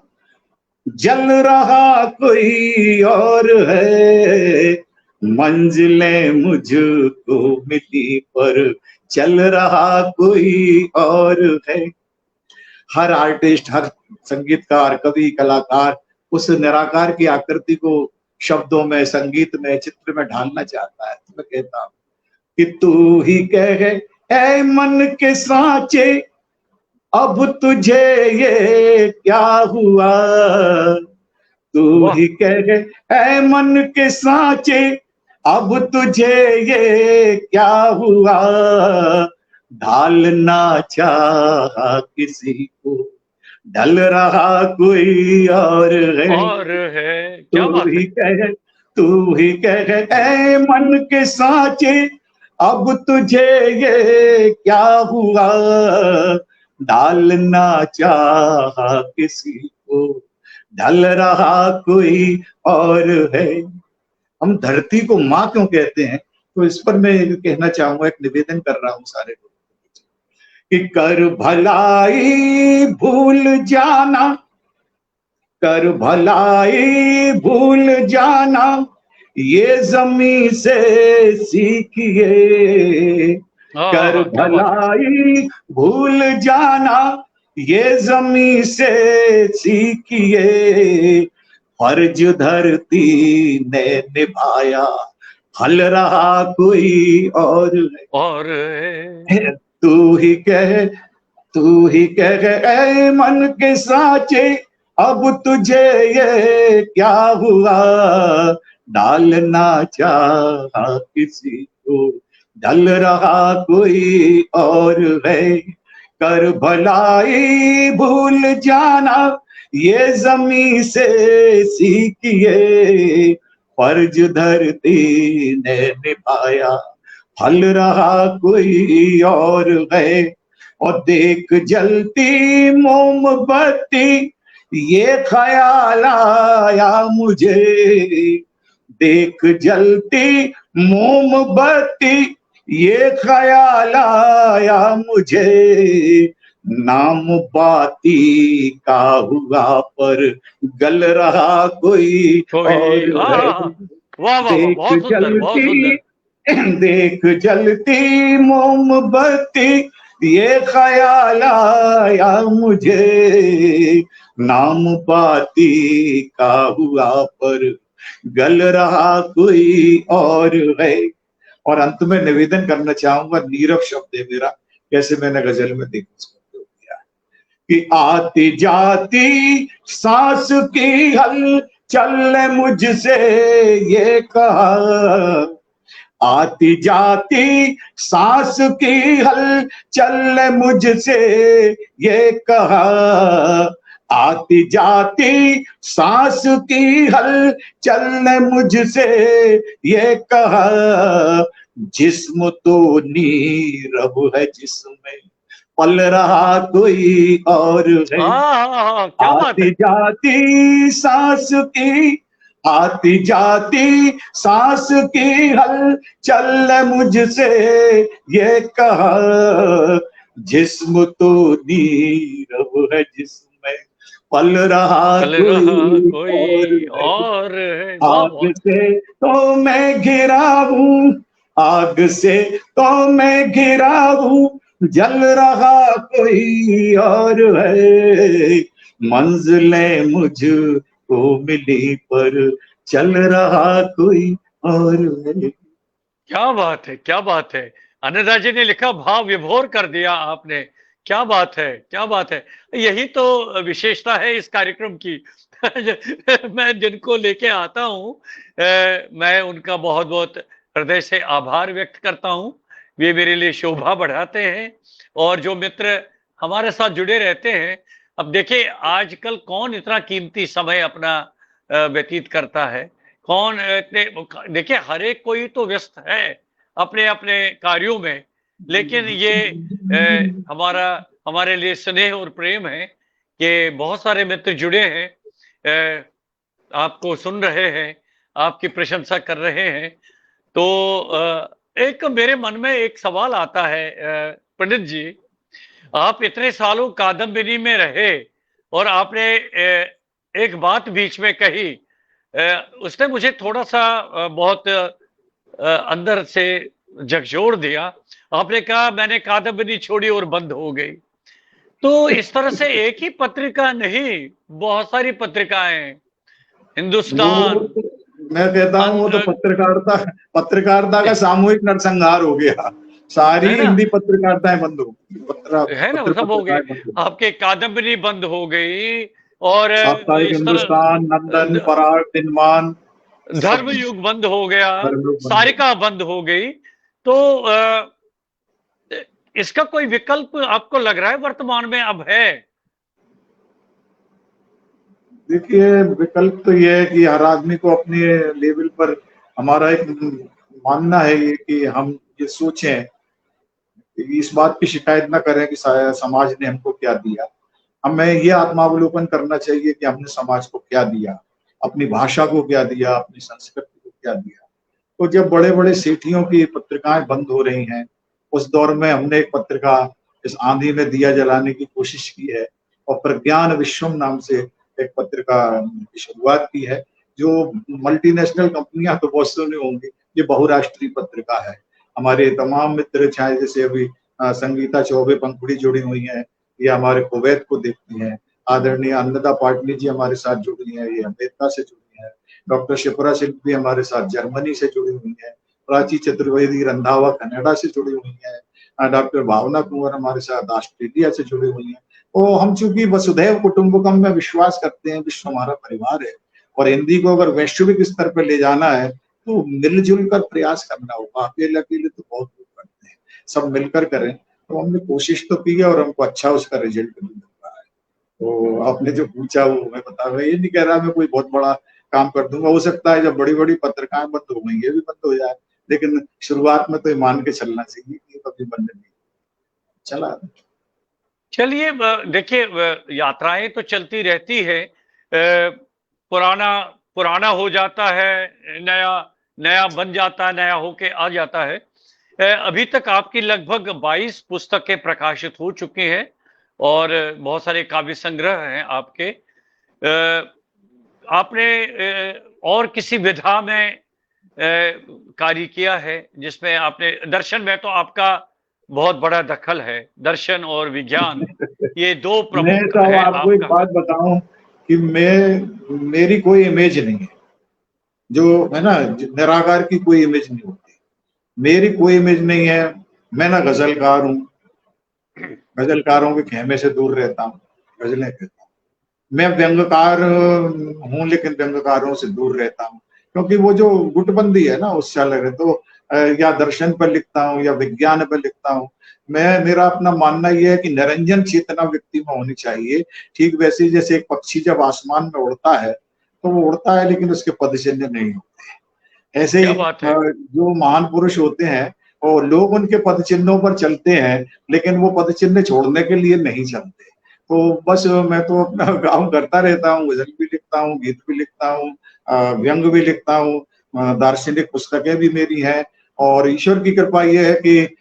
जल रहा कोई और है। मंजिलें मुझको मिली पर चल रहा कोई और है। हर आर्टिस्ट, हर संगीतकार, कवि, कलाकार उस निराकार की आकृति को शब्दों में, संगीत में, चित्र में ढालना चाहता है। तो मैं कहता हूं कि तू ही कह ऐ मन के सांचे, अब तुझे ये क्या हुआ। तू ही कह ऐ मन के सांचे, अब तुझे ये क्या हुआ। ढालना चाहा किसी को, ढल रहा कोई और है। क्या बात है। तू ही कह ऐ मन के सांचे, अब तुझे ये क्या हुआ। डालना चाहा किसी को, ढल रहा कोई और है। हम धरती को माँ क्यों कहते हैं, तो इस पर मैं कहना चाहूंगा, एक निवेदन कर रहा हूं सारे लोगों कि कर भलाई भूल जाना, कर भलाई भूल जाना, ये जमी से सीखिए। कर भलाई भूल जाना, ये जमी से सीखिए। फर्ज धरती ने निभाया, फल रहा कोई और है। तू ही कह ऐ मन के सांचे, अब तुझे ये क्या हुआ। डालना चाहा किसी को, ढल रहा कोई और है। कर भलाई भूल जाना, ये जमी से सीखिए। फर्ज धरती ने निभाया, फल रहा कोई और है। और देख जलती मोमबत्ती, ये ख्याल आया मुझे। देख जलती मोमबत्ती, ये ख्याल आया मुझे। नाम बाती का हुआ पर गल रहा कोई और है। वाह वाह, बहुत सुंदर, बहुत सुंदर। देख जलती मोमबत्ती, ये ख्याल आया मुझे, नाम बाती का हुआ पर गल रहा कोई और है। और अंत में निवेदन करना चाहूंगा, नीरव शब्द है मेरा, कैसे मैंने गजल में देखा उसको किया, कि आती जाती सांस की हल चल मुझसे ये कहा, आती जाती सांस की हल चल मुझसे ये कहा, आती जाती सांस की हल चल मुझसे ये कहा, जिस्म तो नीरव है जिसमें पल रहा कोई और है। क्या बात आती है। जाती सांस की, आती जाती सांस की हल चल मुझसे ये कहा, जिस्म तो नीरव है जिसमें पल रहा चल रहा कोई और कोई है। और है। वाह आग वाह। से तो मैं घिरा हूँ, आग से तो मैं घिरा हूँ, जल रहा कोई और है, मंजिलें मुझको मिली पर चल रहा कोई और है। क्या बात है, क्या बात है। अनिता जी ने लिखा, भाव विभोर कर दिया आपने। क्या बात है, क्या बात है। यही तो विशेषता है इस कार्यक्रम की। मैं जिनको लेके आता हूँ, मैं उनका बहुत बहुत हृदय से आभार व्यक्त करता हूँ। वे मेरे लिए शोभा बढ़ाते हैं। और जो मित्र हमारे साथ जुड़े रहते हैं, अब देखिए आजकल कौन इतना कीमती समय अपना व्यतीत करता है। कौन इतने, देखिए हर एक कोई तो व्यस्त है अपने अपने कार्यों में, लेकिन ये हमारा, हमारे लिए स्नेह और प्रेम है कि बहुत सारे मित्र जुड़े हैं, आपको सुन रहे हैं, आपकी प्रशंसा कर रहे हैं। तो एक मेरे मन में एक सवाल आता है, पंडित जी, आप इतने सालों कादम्बिनी में रहे और आपने एक बात बीच में कही, उसने मुझे थोड़ा सा बहुत अंदर से झकझोर दिया। आपने कहा मैंने कादम्बिनी छोड़ी और बंद हो गई। तो इस तरह से एक ही पत्रिका नहीं, बहुत सारी पत्रिकाएं हैं। वो हिंदुस्तान, मैं कहता हूँ वो तो पत्रकारिता, पत्रकारिता का सामूहिक नरसंहार हो गया। सारी है ना, हिंदी पत्रकारिताएं बंद हो गई, है ना, वो सब हो गए। पत्रिकाएं बंद हो गई। आपके कादम्बिनी बंद हो गई और साप्ताहिक इस हिंदुस्तान, नंदन, तरह पराग, दिनमान, सब धर्म युग बंद हो गया, धर्म बंद हो सारिका बंद हो गई। तो इसका कोई विकल्प आपको लग रहा है वर्तमान में अब है? देखिए, विकल्प तो ये है कि हर आदमी को अपने लेवल पर, हमारा एक मानना है ये कि हम ये सोचें, इस बात की शिकायत ना करें कि समाज ने हमको क्या दिया। हमें ये आत्मावलोकन करना चाहिए कि हमने समाज को क्या दिया, अपनी भाषा को क्या दिया, अपनी संस्कृति को क्या दिया। तो जब बड़े बड़े सेठियों की पत्रिकाएं बंद हो रही हैं, उस दौर में हमने एक पत्रिका इस आंधी में दिया जलाने की कोशिश की है, और प्रज्ञान विश्वम नाम से एक पत्रिका की शुरुआत की है, जो मल्टीनेशनल कंपनियां तो बहुत सुनी होंगी, ये बहुराष्ट्रीय पत्रिका है। हमारे तमाम मित्र, चाहे जैसे अभी संगीता चौबे पंखुड़ी जुड़ी हुई है, ये हमारे कुवैत को देखती हैं, आदरणीय अन्नदा पाटनी जी हमारे साथ जुड़ी हैं, ये अमेरिका से जुड़ी हैं, डॉक्टर शिप्रा शिल्पी हमारे साथ जर्मनी से जुड़ी हुई है, प्राची चतुर्वेदी रंधावा कनाडा से जुड़ी हुई है, डॉक्टर भावना कुंवर हमारे साथ ऑस्ट्रेलिया से जुड़ी हुई है। तो हम चूंकि वसुधैव कुटुंबकम में विश्वास करते हैं, विश्व हमारा परिवार है, और हिंदी को अगर वैश्विक स्तर पर ले जाना है तो मिलजुल कर प्रयास करना होगा। अकेले अकेले तो बहुत लोग करते हैं, सब मिलकर करें। तो हमने कोशिश तो की है और हमको अच्छा उसका रिजल्ट भी मिल रहा है। तो आपने जो पूछा वो मैं बता रहा, ये नहीं कह रहा मैं कोई बहुत बड़ा काम कर दूंगा। हो सकता है जब बड़ी बड़ी पत्रिकाएं बंद हो गई, ये भी बंद हो जाए, लेकिन शुरुआत में तो ये मान के चलना चाहिए कि ये कभी बंद नहीं चला। चलिए, देखिए, यात्राएं तो चलती रहती है। पुराना पुराना हो जाता है, नया नया बन जाता है, नया होके आ जाता है। अभी तक आपकी लगभग 22 पुस्तकें प्रकाशित हो चुकी हैं और बहुत सारे काव्य संग्रह हैं आपके। आपने और किसी विधा में कार्य किया है, जिसमें आपने दर्शन में तो आपका बहुत बड़ा दखल है। दर्शन और विज्ञान ये दो मैं प्रमुख तो है आपको एक आपका। बात बताऊं कि मेरी कोई इमेज नहीं है, जो है ना, निराकार की कोई इमेज नहीं होती। मेरी कोई इमेज नहीं है। मैं ना गजलकार हूँ, गजलकारों के खेमे से दूर रहता हूँ, गजलें कहता हूँ। मैं व्यंग्यकार हूँ, लेकिन व्यंग्यकारों से दूर रहता हूँ, क्योंकि वो जो गुटबंदी है ना, उससे अलग है। तो या दर्शन पर लिखता हूँ या विज्ञान पर लिखता हूँ। मेरा अपना मानना यह है कि निरंजन चेतना व्यक्ति में होनी चाहिए। ठीक वैसे जैसे एक पक्षी जब आसमान में उड़ता है तो वो उड़ता है, लेकिन उसके पदचिह्न नहीं होते। ऐसे क्या ही बात है। जो महान पुरुष होते हैं और लोग उनके पद चिन्हों पर चलते हैं, लेकिन वो पद चिन्ह छोड़ने के लिए नहीं चलते। तो बस मैं तो अपना काम करता रहता हूँ, गजल भी लिखता हूँ, गीत भी लिखता हूँ, व्यंग भी लिखता हूँ, दार्शनिक पुस्तकें भी मेरी हैं। और ईश्वर की कृपा ये है कि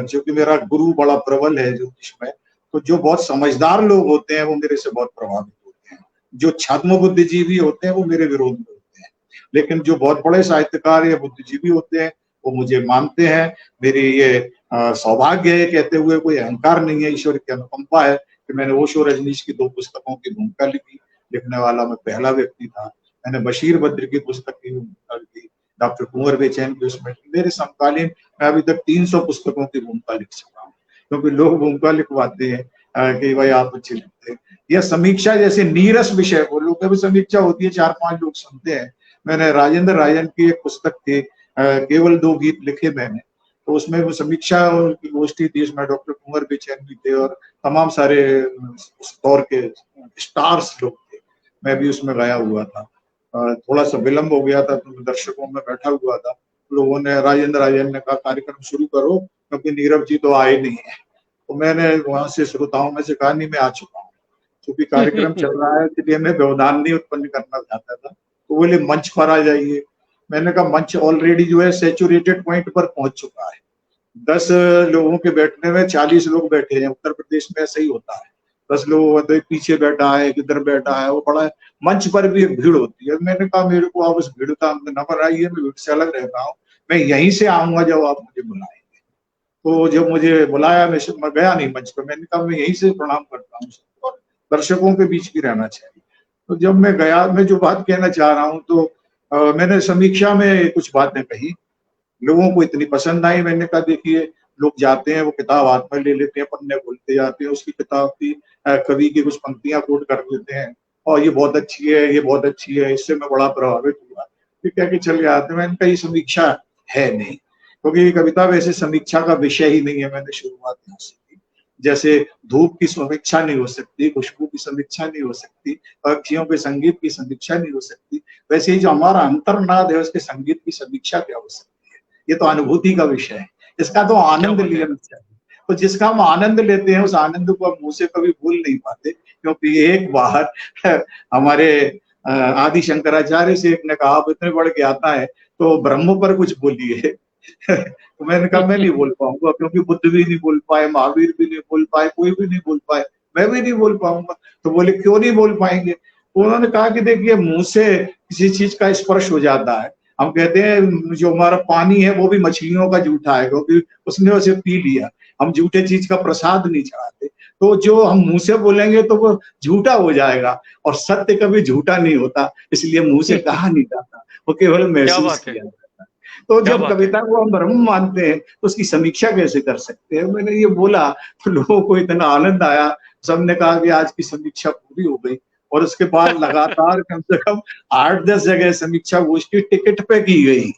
जो कि मेरा गुरु बड़ा प्रबल है ज्योतिष में, तो जो बहुत समझदार लोग होते हैं वो मेरे से बहुत प्रभावित होते हैं। जो छद्म बुद्धिजीवी होते हैं वो मेरे विरोध में होते हैं, लेकिन जो बहुत बड़े साहित्यकार या बुद्धिजीवी होते हैं वो मुझे मानते हैं। मेरी ये सौभाग्य है, कहते हुए कोई अहंकार नहीं है, ईश्वर की अनुकंपा है कि मैंने ओशो रजनीश की 2 पुस्तकों की भूमिका लिखी। लिखने वाला मैं पहला व्यक्ति था। मैंने बशीर बद्र की पुस्तक की भूमिका लिखी, डॉक्टर कुंवर बेचैन की उसमें। मेरे समकालीन मैं अभी तक 300 पुस्तकों की भूमिका लिख चुका हूँ, क्योंकि लोग भूमिका लिखवाते हैं कि भाई आप अच्छे लिखते हैं। यह समीक्षा जैसे नीरस विषय को लोग, कभी समीक्षा होती है 4-5 लोग सुनते हैं। मैंने राजेंद्र राजन की एक पुस्तक थी, केवल 2 गीत लिखे मैंने, तो उसमें वो समीक्षा की गोष्ठी थी। उसमें डॉक्टर कुंवर बेचैन भी थे और तमाम सारे उस दौर के स्टार्स लोग थे। मैं भी उसमें गया हुआ था। थोड़ा सा विलंब हो गया था, तो दर्शकों में बैठा हुआ था। लोगों ने, राजेंद्र राजन ने कहा कार्यक्रम शुरू करो, क्योंकि नीरव जी तो आए नहीं है। तो मैंने वहां से श्रोताओं में से कहा नहीं, मैं आ चुका हूँ, क्योंकि कार्यक्रम चल रहा है, इसलिए मैं व्यवधान नहीं उत्पन्न करना चाहता था। तो बोले मंच पर आ जाइए। मैंने कहा मंच ऑलरेडी जो है सैचुरेटेड पॉइंट पर पहुंच चुका है। 10 लोगों के बैठने में 40 लोग बैठे हैं। उत्तर प्रदेश में ऐसा ही होता है। 10 लोगों का तो एक पीछे बैठा है, एक इधर बैठा है, वो बड़ा मंच पर भी एक भीड़ होती है। मैंने कहा मेरे को आप उस भीड़ का अंत न बनाइए, मैं भीड़ से अलग रहता हूँ, मैं यहीं से आऊंगा जब आप मुझे बुलाएंगे। तो जब मुझे बुलाया, मैं गया नहीं मंच पर। मैंने कहा मैं यहीं से प्रणाम करता हूँ, और दर्शकों के बीच भी रहना चाहिए। तो जब मैं गया, मैं जो बात कहना चाह रहा हूँ, तो मैंने समीक्षा में कुछ बातें कही, लोगों को इतनी पसंद आई। मैंने कहा देखिए, लोग जाते हैं, वो किताब हाथ में ले लेते हैं, पन्ने खोलते जाते हैं, उसकी किताब की कवि की कुछ पंक्तियां कोट कर देते हैं, और ये बहुत अच्छी है, ये बहुत अच्छी है, इससे मैं बड़ा प्रभावित हुआ, ये कह के चले जाते हैं। मैंने कहा ये समीक्षा है नहीं, क्योंकि कविता वैसे समीक्षा का विषय ही नहीं है। मैंने शुरुआत यहाँ से की। जैसे धूप की समीक्षा नहीं हो सकती, खुशबू की समीक्षा नहीं हो सकती, पक्षियों के संगीत की समीक्षा नहीं हो सकती, वैसे ही जो हमारा अंतर्नाद है उसके संगीत की समीक्षा क्या हो सकती है। ये तो अनुभूति का विषय है, इसका तो क्या आनंद बात है। लिया चाहिए। तो जिसका हम आनंद लेते हैं, उस आनंद को हम मुंह से कभी भूल नहीं पाते, क्योंकि एक बार हमारे आदि शंकराचार्य से एक ने कहा, आप इतने बड़े ज्ञाता है तो ब्रह्म पर कुछ बोलिए। तो मैंने कहा मैं नहीं बोल पाऊंगा, क्योंकि बुद्ध भी नहीं बोल पाए, महावीर भी नहीं बोल पाए, कोई भी नहीं बोल पाए, मैं भी नहीं बोल पाऊंगा। तो बोले क्यों नहीं बोल पाएंगे? तो उन्होंने कहा कि देखिए, मुंह से किसी चीज का स्पर्श हो जाता है। हम कहते हैं जो हमारा पानी है वो भी मछलियों का जूठा है, क्योंकि उसने उसे पी लिया। हम जूठे चीज का प्रसाद नहीं चढ़ाते। तो जो हम मुंह से बोलेंगे तो वो झूठा हो जाएगा, और सत्य कभी झूठा नहीं होता, इसलिए मुंह से कहा नहीं जाता, वो केवल क्या महसूस बात है। किया जाता है। तो क्या जब बात है। कविता को हम ब्रह्म मानते हैं तो उसकी समीक्षा कैसे कर सकते हैं? मैंने ये बोला तो लोगों को इतना आनंद आया, सबने कहा कि आज की समीक्षा पूरी हो गई। और उसके बाद लगातार कम से कम 8-10 जगह समीक्षा गोष्ठी टिकट पे की गई।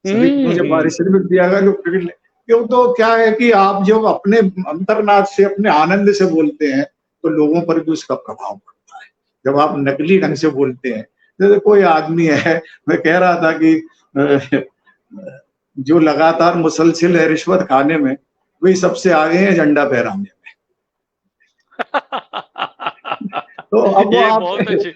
सभी मुझे पारिश्रमिक में दिया गया, लोग टिकट क्यों? तो क्या है कि आप जब अपने अंतर्नाद से, अपने आनंद से बोलते हैं तो लोगों पर भी उसका प्रभाव पड़ता है। जब आप नकली ढंग से बोलते हैं, जैसे कोई आदमी है, मैं कह रहा था कि जो लगातार मुसलसिल है रिश्वत खाने में, वही सबसे आगे है झंडा फहराने में। तो अब वो ये आप बहुत अच्छी।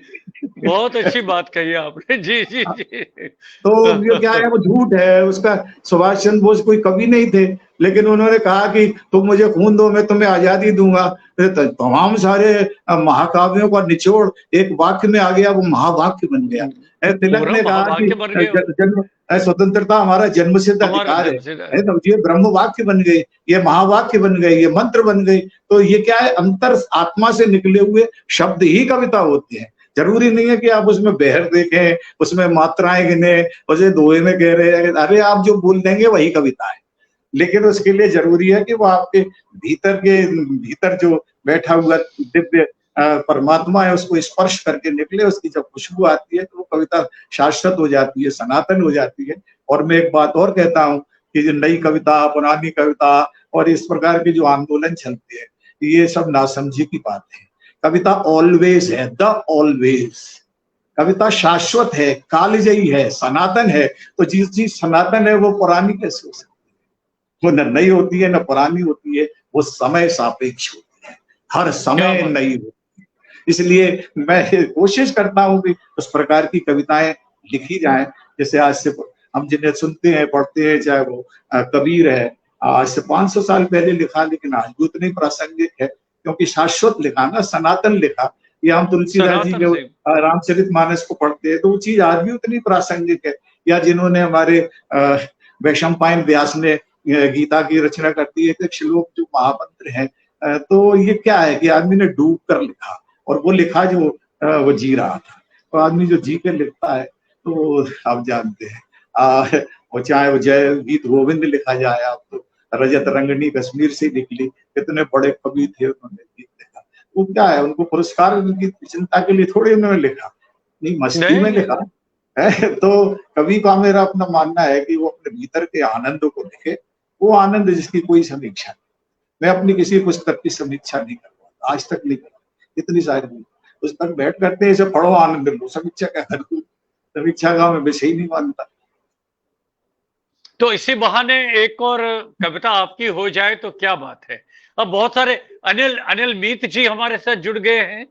बहुत अच्छी बात कही आपने। जी जी जी। तो ये क्या है, वो झूठ है उसका। सुभाष चंद्र बोस कोई कवि नहीं थे, लेकिन उन्होंने कहा कि तुम मुझे खून दो, मैं तुम्हें आजादी दूंगा। तमाम सारे महाकाव्यों का निचोड़ एक वाक्य में आ गया, वो महावाक्य बन गया। तिलक पूरा ने कहा कि महावाक्य बन गए। जन्म स्वतंत्रता हमारा जन्मसिद्ध हमारा अधिकार जन्मसिद्ध है। तो ये ब्रह्म वाक्य बन गई, ये महावाक्य बन गई, ये मंत्र बन गई। तो ये क्या है, अंतर आत्मा से निकले हुए शब्द ही कविता होते हैं। जरूरी नहीं है कि आप उसमें बहर देखें, उसमें मात्राएं गिने, उसे दोहे में कह रहे हैं, अरे आप जो बोल देंगे वही कविता है। लेकिन उसके लिए जरूरी है कि वो आपके भीतर जो बैठा हुआ दिव्य परमात्मा है उसको स्पर्श करके निकले। उसकी जब खुशबू आती है तो वो कविता शाश्वत हो जाती है, सनातन हो जाती है। और मैं एक बात और कहता हूँ कि जो नई कविता, पुरानी कविता और इस प्रकार के जो आंदोलन चलते हैं, ये सब नासमझी की बात है। कविता ऑलवेज है, द ऑलवेज। कविता शाश्वत है, कालजयी है, सनातन है। तो जिस चीज सनातन है वो पुरानी कैसे हो सकती है? वो न नई होती है न पुरानी होती है, वो समय सापेक्ष होती है, हर समय नई होती है। इसलिए मैं कोशिश करता हूँ कि उस प्रकार की कविताएं लिखी जाएं। जैसे आज से हम जिन्हें सुनते हैं, पढ़ते हैं, चाहे वो कबीर है, आज से 500 साल पहले लिखा, लेकिन आज भी उतनी प्रासंगिक है, क्योंकि शाश्वत लिखा ना, सनातन लिखा। या हम तुलसीदास जी के रामचरितमानस को पढ़ते हैं तो वो चीज आज भी उतनी प्रासंगिक है। या जिन्होंने हमारे वैशंपायन व्यास ने गीता की रचना करती है, एक श्लोक जो महामंत्र है। तो ये क्या है कि आदमी ने डूब कर लिखा, और वो लिखा जो वो जी रहा था। तो आदमी जो जी के लिखता है तो आप जानते हैं, वो चाहे वो जय गीत गोविंद लिखा जाए, आप तो रजत रंगनी कश्मीर से निकली, कितने बड़े कवि थे, उन्होंने गीत लिखा। वो क्या है, उनको पुरस्कार की चिंता के लिए थोड़ी उन्होंने लिखा, नहीं मस्ती में लिखा है। तो कवि का मेरा अपना मानना है कि वो अपने भीतर के आनंद को लिखे, वो आनंद जिसकी कोई समीक्षा नहीं। मैं अपनी किसी पुस्तक की समीक्षा नहीं करता, आज तक नहीं करता। इतनी सारी पुस्तक बैठ करते हैं, इसे पढ़ो आनंद लो, समीक्षा क्या करूं? समीक्षा का मैं विषय ही नहीं मानता। तो इसी बहाने एक और कविता आपकी हो जाए तो क्या बात है। अब बहुत सारे अनिल मीत जी हमारे साथ जुड़ गए हैं,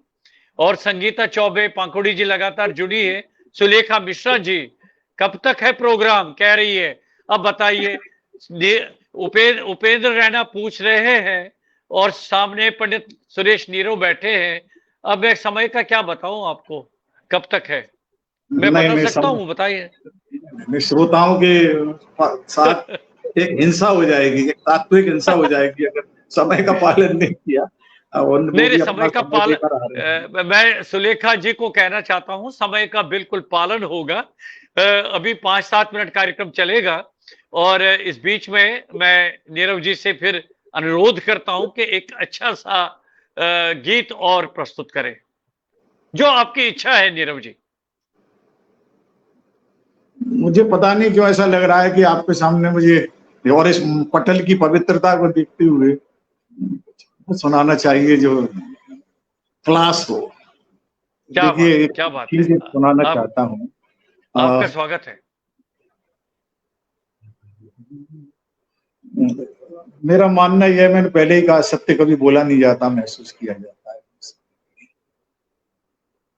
और संगीता चौबे पांकुड़ी जी लगातार जुड़ी है। सुलेखा मिश्रा जी, कब तक है प्रोग्राम, कह रही है। अब बताइए, उपेंद्र रैना पूछ रहे हैं, और सामने पंडित सुरेश नीरो बैठे हैं। अब मैं समय का क्या बताऊं आपको, कब तक है, मैं बता सकता हूँ, बताइए। श्रोताओं के साथ एक हिंसा हो जाएगी, एक तात्विक हिंसा हो जाएगी अगर समय का पालन नहीं किया। मेरे समय का पालन, मैं सुलेखा जी को कहना चाहता हूं, समय का बिल्कुल पालन होगा। अभी 5-7 मिनट कार्यक्रम चलेगा, और इस बीच में मैं नीरव जी से फिर अनुरोध करता हूं कि एक अच्छा सा गीत और प्रस्तुत करें, जो आपकी इच्छा है नीरव जी। मुझे पता नहीं क्यों ऐसा लग रहा है कि आपके सामने मुझे और इस पटल की पवित्रता को देखते हुए सुनाना चाहिए जो क्लास हो। देखिए, क्या बात है, सुनाना चाहता हूँ। आपका स्वागत है। मेरा मानना यह है, मैंने पहले ही कहा, सत्य कभी बोला नहीं जाता, महसूस किया जाता है।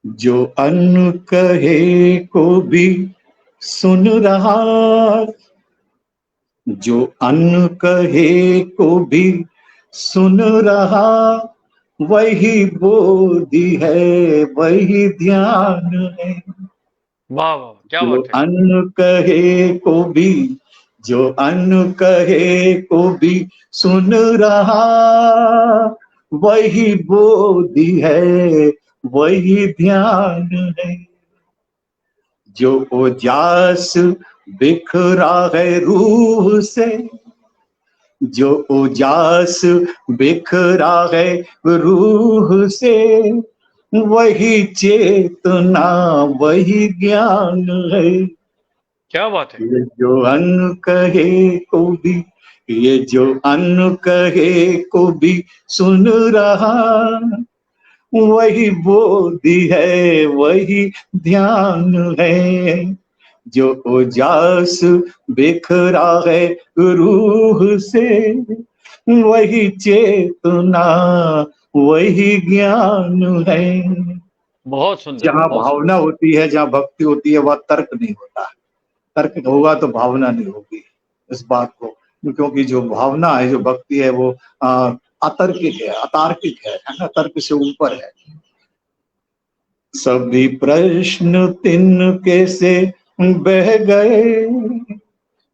जो अन्न कहे को भी सुन रहा, जो अन्न कहे को भी सुन रहा, वही बोधि है, वही ध्यान है। वाह वाह, क्या बात है। अन्न कहे को भी, जो अन्न कहे को भी सुन रहा, वही बोधि है, वही ध्यान है। जो ओजास बिखरा है रूह से, जो ओजास बिखरा है रूह से, वही चेतना, वही ज्ञान है। क्या बात है। ये जो अन्न कहे को भी, ये जो अन्न कहे को भी सुन रहा, वही बोधि है, वही ध्यान है। जो ओजास बिखरा है रूह से, वही चेतना, वही ज्ञान है। बहुत सुंदर, जहाँ बहुत भावना सुंदर। होती है, जहाँ भक्ति होती है, वह तर्क नहीं होता। तर्क होगा तो भावना नहीं होगी। इस बात को, क्योंकि जो भावना है, जो भक्ति है, वो अतर्किक है, अतार्किक है ना, तर्क से ऊपर है। सभी प्रश्न तिनके से बह गए,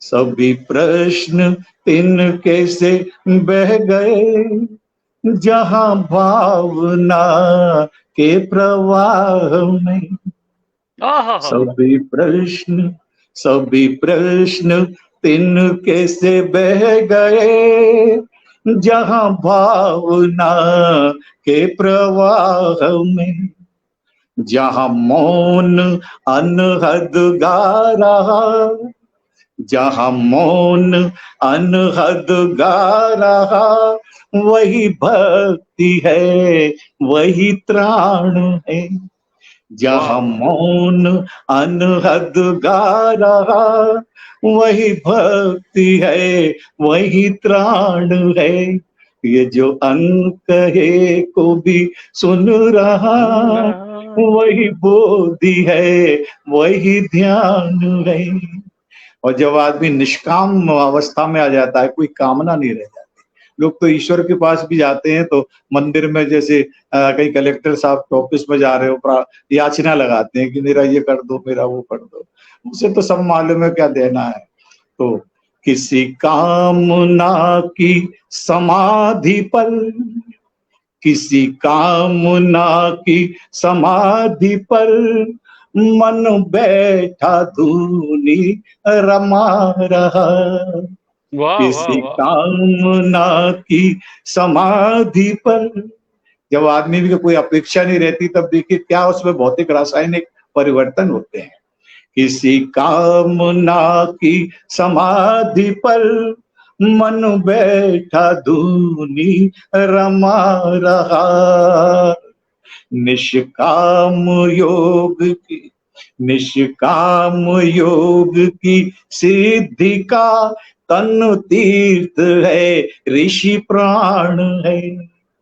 सभी प्रश्न तिनके से बह गए, जहां भावना के प्रवाह में। आहा हा। सभी प्रश्न तिनके से बह गए, जहां भावना के प्रवाह में। जहां मौन अनहद गा रहा, जहां मौन अनहद गा रहा, वही भक्ति है, वही त्राण है। वाह जहां वाह। मौन अनहद गा रहा, वही भक्ति है, वही त्राण है। ये जो अनकहे को भी सुन रहा, वही बोधि है, वही ध्यान है। और जब आदमी निष्काम अवस्था में आ जाता है, कोई कामना नहीं रह जाती। लोग तो ईश्वर के पास भी जाते हैं तो मंदिर में, जैसे कहीं कलेक्टर साहब के ऑफिस में जा रहे हो, याचना लगाते हैं कि मेरा ये कर दो, मेरा वो कर दो। उसे तो सब मालूम है क्या देना है। तो किसी कामना की समाधि पर, किसी कामना की समाधि पर, मन बैठा धूनी रमा रहा। वाह वाह किसी वाह। कामना की समाधि पर, जब आदमी की कोई अपेक्षा नहीं रहती, तब देखिए क्या उसमें भौतिक रासायनिक परिवर्तन होते हैं। किसी कामना की समाधि पर, मन बैठा धूनी रमा रहा। निष्काम योग की, निष्काम योग की सिद्धि का तन तीर्थ है, ऋषि प्राण है।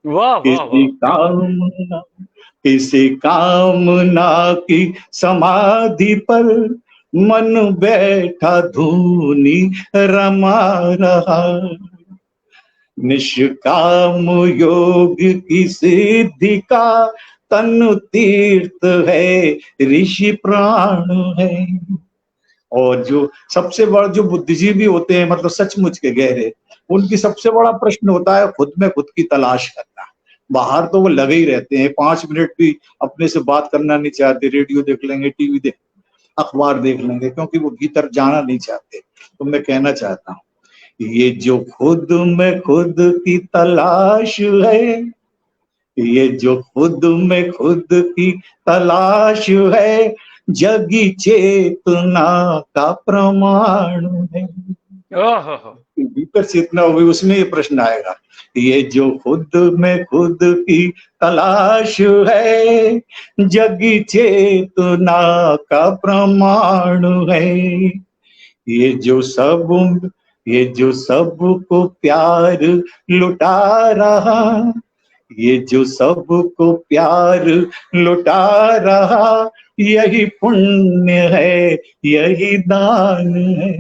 वाह वाह किसी वाह। कामना, किसी कामना की समाधि पर, मन बैठा धूनी रमा रहा। निष्काम योग की सिद्धि का तन तीर्थ है, ऋषि प्राण है। और जो सबसे बड़ा, जो बुद्धिजीवी होते हैं, मतलब सचमुच के गहरे, उनकी सबसे बड़ा प्रश्न होता है खुद में खुद की तलाश करना। बाहर तो वो लगे ही रहते हैं, 5 मिनट भी अपने से बात करना नहीं चाहते, रेडियो देख लेंगे, टीवी देख, अखबार देख लेंगे, क्योंकि वो भीतर जाना नहीं चाहते। तो मैं कहना चाहता हूँ, ये जो खुद में खुद की तलाश है, ये जो खुद में खुद की तलाश है, जगी चेतना का प्रमाण है। आहा हा। भीतर चेतना होगी, उसमें ये प्रश्न आएगा, ये जो खुद में खुद की तलाश है, जगी चेतना का प्रमाण है। ये जो सब, ये जो सबको प्यार लुटा रहा, ये जो सबको प्यार लुटा रहा, यही पुण्य है, यही दान है।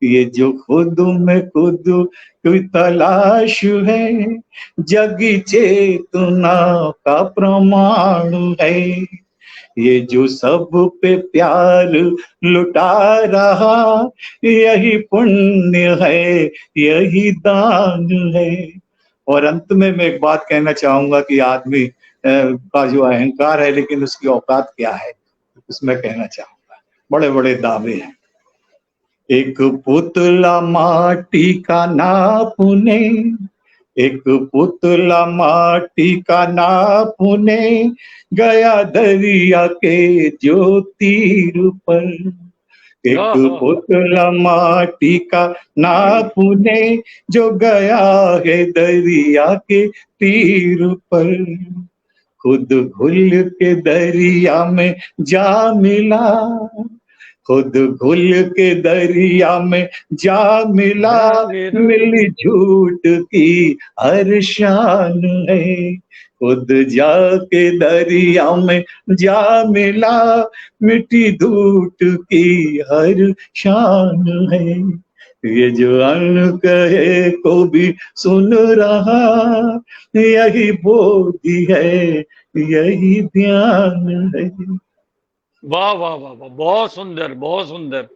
ये जो खुद में खुद की तलाश है, जगी चेतना का प्रमाण है। ये जो सब पे प्यार लुटा रहा, यही पुण्य है, यही दान है। और अंत में मैं एक बात कहना चाहूंगा कि आदमी का जो अहंकार है, लेकिन उसकी औकात क्या है, उसमें कहना चाहूंगा। बड़े बड़े दावे हैं। एक पुतला माटी का नापुने, एक पुतला माटी का नापुने, गया दरिया के जो तीर पर। एक आहा हा। पुतला माटी का नापुने, जो गया है दरिया के तीर पर। खुद घुल के दरिया में जा मिला, खुद घुल के दरिया में जा मिला, जाने दो। मिली झूठ की हर शान है। खुद जाके दरिया में जा मिला, मिट्टी धूट की हर शान है। ये जो अन कहे को भी सुन रहा, यही बोधी है, यही ध्यान है। वाह वाह वाह वाह, बहुत सुंदर, बहुत सुंदर,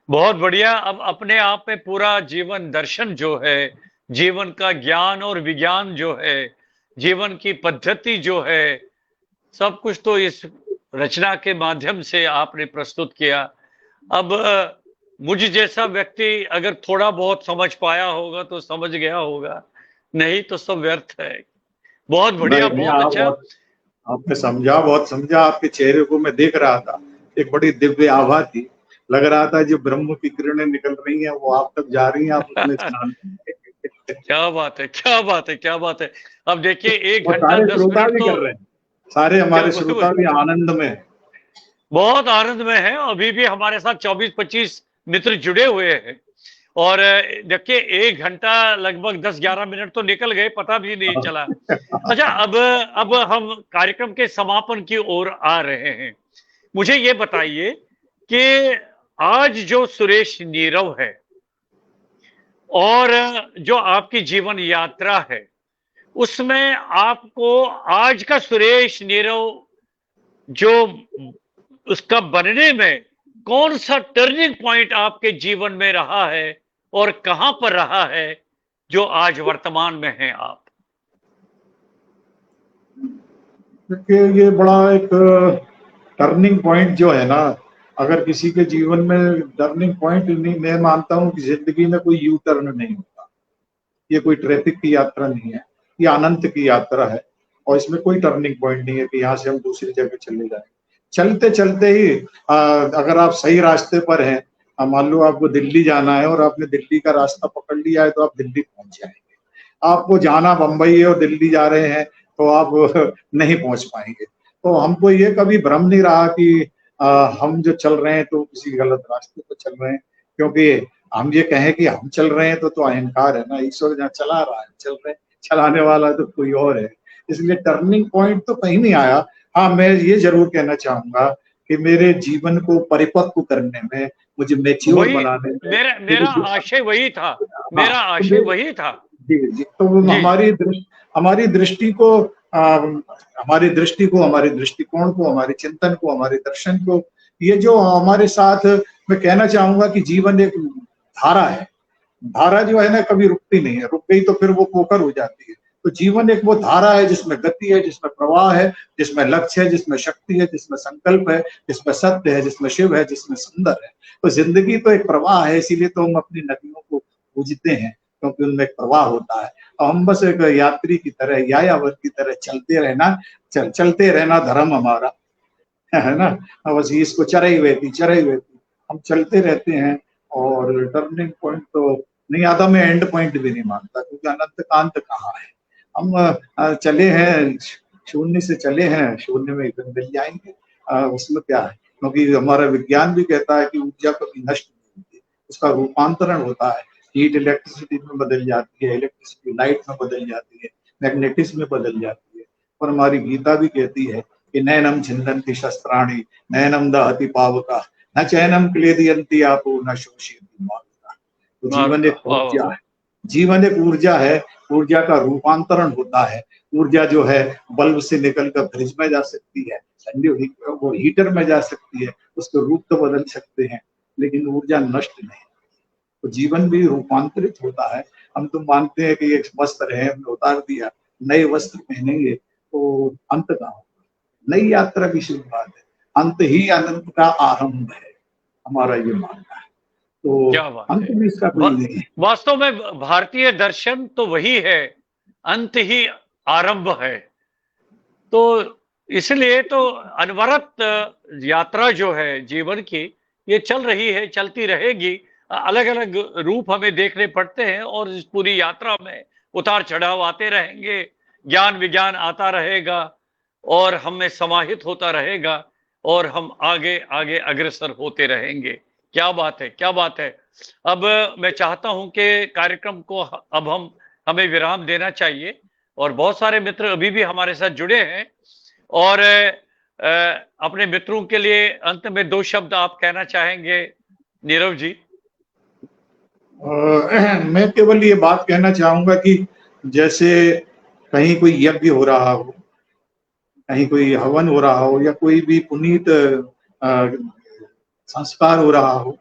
बहुत बढ़िया। अब अपने आप में पूरा जीवन दर्शन जो है, जीवन का ज्ञान और विज्ञान जो है, जीवन की पद्धति जो है, सब कुछ तो इस रचना के माध्यम से आपने प्रस्तुत किया। अब मुझ जैसा व्यक्ति अगर थोड़ा बहुत समझ पाया होगा तो समझ गया होगा, नहीं तो सब व्यर्थ है। बहुत बढ़िया, नहीं नहीं, बहुत आप अच्छा। बहुत आपने समझा, बहुत समझा। आपके चेहरे को मैं देख रहा था, एक बड़ी दिव्य आभा थी। लग रहा था जो ब्रह्म की किरणें निकल रही हैं वो आप तक जा रही हैं, आप उसमें स्नान क्या बात है, क्या बात है, क्या बात है। अब देखिए, एक और घंटा सारे 10 श्रोता मिनट भी तो कर रहे हैं, सारे क्या हमारे श्रोता भी आनंद में हैं। बहुत आनंद में है। अभी भी हमारे साथ 24-25 मित्र जुड़े हुए हैं। और देखिए, एक घंटा लगभग 10-11 मिनट तो निकल गए, पता भी नहीं चला। अच्छा, अब हम कार्यक्रम के समापन की ओर आ रहे हैं। मुझे ये बताइए कि आज जो सुरेश नीरव है और जो आपकी जीवन यात्रा है, उसमें आपको आज का सुरेश नीरव जो उसका बनने में कौन सा टर्निंग पॉइंट आपके जीवन में रहा है और कहां पर रहा है जो आज वर्तमान में हैं आप? देखिए, ये बड़ा एक टर्निंग पॉइंट जो है ना, अगर किसी के जीवन में टर्निंग पॉइंट नहीं, मैं मानता हूँ कि जिंदगी में कोई यू टर्न नहीं होता। ये कोई ट्रैफिक की यात्रा नहीं है, ये अनंत की यात्रा है। और इसमें कोई टर्निंग पॉइंट नहीं है कि यहाँ से हम दूसरी जगह चले जाएं। चलते चलते ही अगर आप सही रास्ते पर हैं, मान लो आपको दिल्ली जाना है और आपने दिल्ली का रास्ता पकड़ लिया है, तो आप दिल्ली पहुंच जाएंगे। आपको जाना बंबई है और दिल्ली जा रहे हैं तो आप नहीं पहुंच पाएंगे। तो हमको ये कभी भ्रम नहीं रहा कि हम जो चल रहे हैं तो किसी गलत रास्ते पर चल रहे हैं, क्योंकि हम ये कहें कि हम चल रहे हैं तो अहंकार है ना। ईश्वर जहाँ चला रहा है, चल रहे हैं, चलाने वाला तो कोई और है। इसलिए टर्निंग पॉइंट तो कहीं नहीं आया। हाँ, मैं ये जरूर कहना चाहूंगा कि मेरे जीवन को परिपक्व करने में, मुझे मैच्योर वही बनाने में मेरा मेरे मेरा आशय वही था। हाँ, मेरा तो आशय वही था। जी जी, तो वो जी जी। हमारी दृष्टि को, हमारी दृष्टि को, हमारे दृष्टिकोण को, हमारे चिंतन को, हमारे दर्शन को, ये जो हमारे साथ, मैं कहना चाहूंगा कि जीवन एक धारा है। धारा जो है ना, कभी रुकती नहीं है। रुक गई तो फिर वो पोखर हो जाती है। तो जीवन एक वो धारा है जिसमें गति है, जिसमें प्रवाह है, जिसमें लक्ष्य है, जिसमें शक्ति है, जिसमें संकल्प है, जिसमें सत्य है, जिसमें शिव है, जिसमें सुंदर है। तो जिंदगी तो एक प्रवाह है, इसीलिए तो हम अपनी नदियों को पूजते हैं, क्योंकि उनमें एक प्रवाह होता है। और हम बस एक यात्री की तरह, यायावर की तरह चलते रहना, चलते रहना धर्म हमारा है ना। बस इसको चरई वेती हम चलते रहते हैं। और टर्निंग पॉइंट तो नहीं आता, मैं एंड पॉइंट भी नहीं मानता, क्योंकि अनंत कांत कहाँ है। हम चले हैं, शून्य से चले हैं, शून्य में एकदम मिल जाएंगे। उसमें क्या है, क्योंकि हमारा विज्ञान भी कहता है कि ऊर्जा कभी नष्ट नहीं होती, उसका रूपांतरण होता है। हीट इलेक्ट्रिसिटी में बदल जाती है, इलेक्ट्रिसिटी लाइट में बदल जाती है, मैग्नेटिज्म में बदल जाती है। और हमारी गीता भी कहती है कि नैनम छिन्दन्ति शस्त्राणि, नैनम दहति पावका, न चैनम क्लेदयन्ति आपो, न शोषयति मारुता। तो जीवन मारुता, एक वाह वाह। ऊर्जा है, जीवन एक ऊर्जा है। ऊर्जा का रूपांतरण होता है। ऊर्जा जो है बल्ब से निकलकर फ्रिज में जा सकती है, ठंडी वो हीटर में जा सकती है, उसके रूप तो बदल सकते हैं, लेकिन ऊर्जा नष्ट नहीं। तो जीवन भी रूपांतरित होता है। हम तो मानते हैं कि एक वस्त्र है, हमने उतार दिया, नए वस्त्र पहनेंगे तो अंत का होगा। नई यात्रा की शुरुआत है, अंत ही अनंत का आरंभ है, हमारा ये मानना है। तो क्या बात अंत है। में इसका कोई नहीं है। वास्तव में भारतीय दर्शन तो वही है, अंत ही आरंभ है। तो इसलिए तो अनवरत यात्रा जो है जीवन की, ये चल रही है, चलती रहेगी। अलग अलग रूप हमें देखने पड़ते हैं और इस पूरी यात्रा में उतार चढ़ाव आते रहेंगे, ज्ञान विज्ञान आता रहेगा और हमें समाहित होता रहेगा और हम आगे आगे अग्रसर होते रहेंगे। क्या बात है, क्या बात है। अब मैं चाहता हूं कि कार्यक्रम को अब हमें विराम देना चाहिए। और बहुत सारे मित्र अभी भी हमारे साथ जुड़े हैं। और अपने मित्रों के लिए अंत में 2 शब्द आप कहना चाहेंगे नीरव जी? मैं केवल ये बात कहना चाहूंगा कि जैसे कहीं कोई यज्ञ हो रहा हो, कहीं कोई हवन हो रहा हो या कोई भी पुनीत संस्कार हो रहा हो,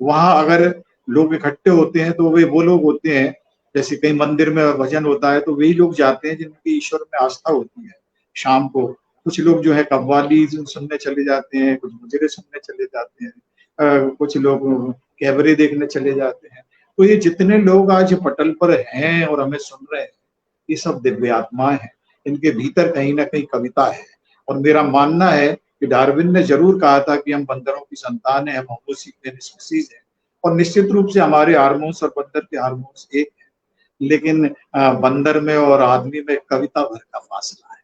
वहां अगर लोग इकट्ठे होते हैं तो वे वो लोग होते हैं, जैसे कहीं मंदिर में भजन होता है तो वही लोग जाते हैं जिनकी ईश्वर में आस्था होती है। शाम को कुछ लोग जो है कव्वाली सुनने चले जाते हैं, कुछ मुजरे सुनने चले जाते हैं, कुछ लोग कैबरे देखने चले जाते हैं। तो ये जितने लोग आज पटल पर हैं और हमें सुन रहे हैं, ये सब दिव्य आत्माएं हैं। इनके भीतर कहीं ना कहीं कविता है। और मेरा मानना है कि डार्विन ने जरूर कहा था कि हम बंदरों की संतान है, हम होमो सेपियंस स्पीसीज है, और निश्चित रूप से हमारे हार्मोन्स और बंदर के हार्मोन्स एक है, लेकिन बंदर में और आदमी में कविता भर का फासला है।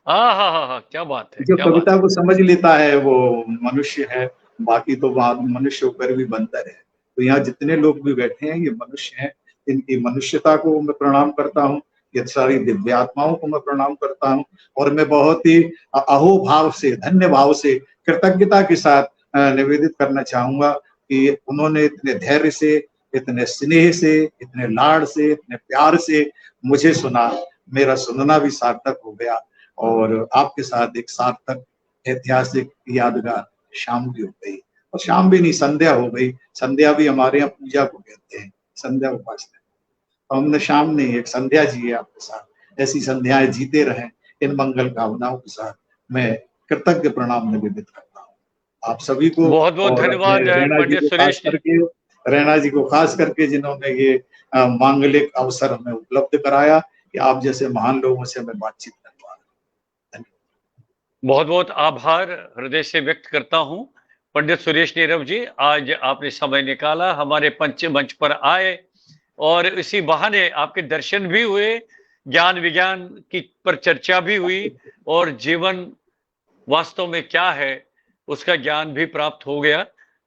हाँ हाँ हाँ हाँ, क्या बात है, जो क्या बात कविता है। को समझ लेता है वो मनुष्य है, बाकी तो मनुष्य होकर भी बंदर है। तो यहाँ जितने लोग भी बैठे हैं ये मनुष्य हैं। इनकी मनुष्यता को मैं प्रणाम करता हूँ, ये सारी दिव्य आत्माओं को मैं प्रणाम करता हूँ। और मैं बहुत ही अहोभाव से, धन्य भाव से, कृतज्ञता के साथ निवेदित करना चाहूंगा कि उन्होंने इतने धैर्य से, इतने स्नेह से, इतने लाड़ से, इतने प्यार से मुझे सुना। मेरा सुनना भी सार्थक हो गया और आपके साथ एक सार्थक ऐतिहासिक यादगार शाम भी हो गई। और शाम भी नहीं, संध्या हो गई। संध्या भी हमारे यहाँ पूजा को कहते हैं, संध्या उपासना। तो हमने शाम नहीं, एक संध्या जी है आपके साथ। ऐसी संध्याएं जीते रहें। इन मंगल कामनाओं के साथ मैं कृतज्ञ प्रणाम निवेदित करता हूँ आप सभी को। बहुत बहुत और अपने धन्यवाद रैना जी पंडित को खास सुरेश जी। करके, रैना जी को खास करके जिन्होंने ये मांगलिक अवसर हमें उपलब्ध कराया कि आप जैसे महान लोगों से हमें बातचीत कर पा रहे। बहुत बहुत आभार हृदय से व्यक्त करता हूं पंडित सुरेश नीरव जी, आज आपने समय निकाला, हमारे पंच मंच पर आए और इसी बहाने आपके दर्शन भी हुए, ज्ञान विज्ञान की पर चर्चा भी हुई और जीवन वास्तव में क्या है उसका ज्ञान भी प्राप्त हो गया।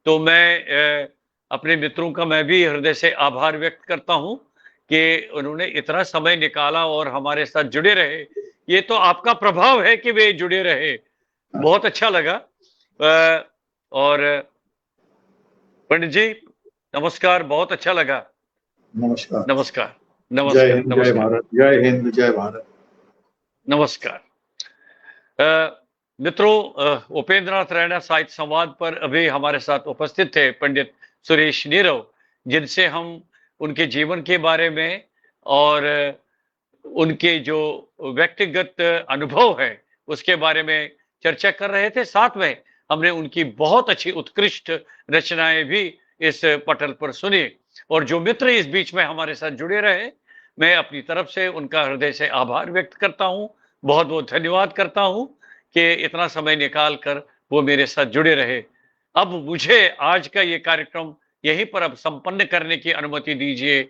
तो मैं अपने मित्रों का मैं भी हृदय से आभार व्यक्त करता हूं कि उन्होंने इतना समय निकाला और हमारे साथ जुड़े रहे। ये तो आपका प्रभाव है कि वे जुड़े रहे। बहुत अच्छा लगा। और पंडित जी नमस्कार, बहुत अच्छा लगा। नमस्कार। नमस्कार, जय नमस्कार, हिंद, जय नमस्कार, भारत। जय हिंद, जय भारत। नमस्कार। मित्रों, उपेंद्र नाथ रैना साहित्य संवाद पर अभी हमारे साथ उपस्थित थे पंडित सुरेश नीरव, जिनसे हम उनके जीवन के बारे में और उनके जो व्यक्तिगत अनुभव है उसके बारे में चर्चा कर रहे थे। साथ में हमने उनकी बहुत अच्छी उत्कृष्ट रचनाएं भी इस पटल पर सुनी। और जो मित्र इस बीच में हमारे साथ जुड़े रहे, मैं अपनी तरफ से उनका हृदय से आभार व्यक्त करता हूं, बहुत बहुत धन्यवाद करता हूं कि इतना समय निकाल कर वो मेरे साथ जुड़े रहे। अब मुझे आज का ये कार्यक्रम यहीं पर अब संपन्न करने की अनुमति दीजिए।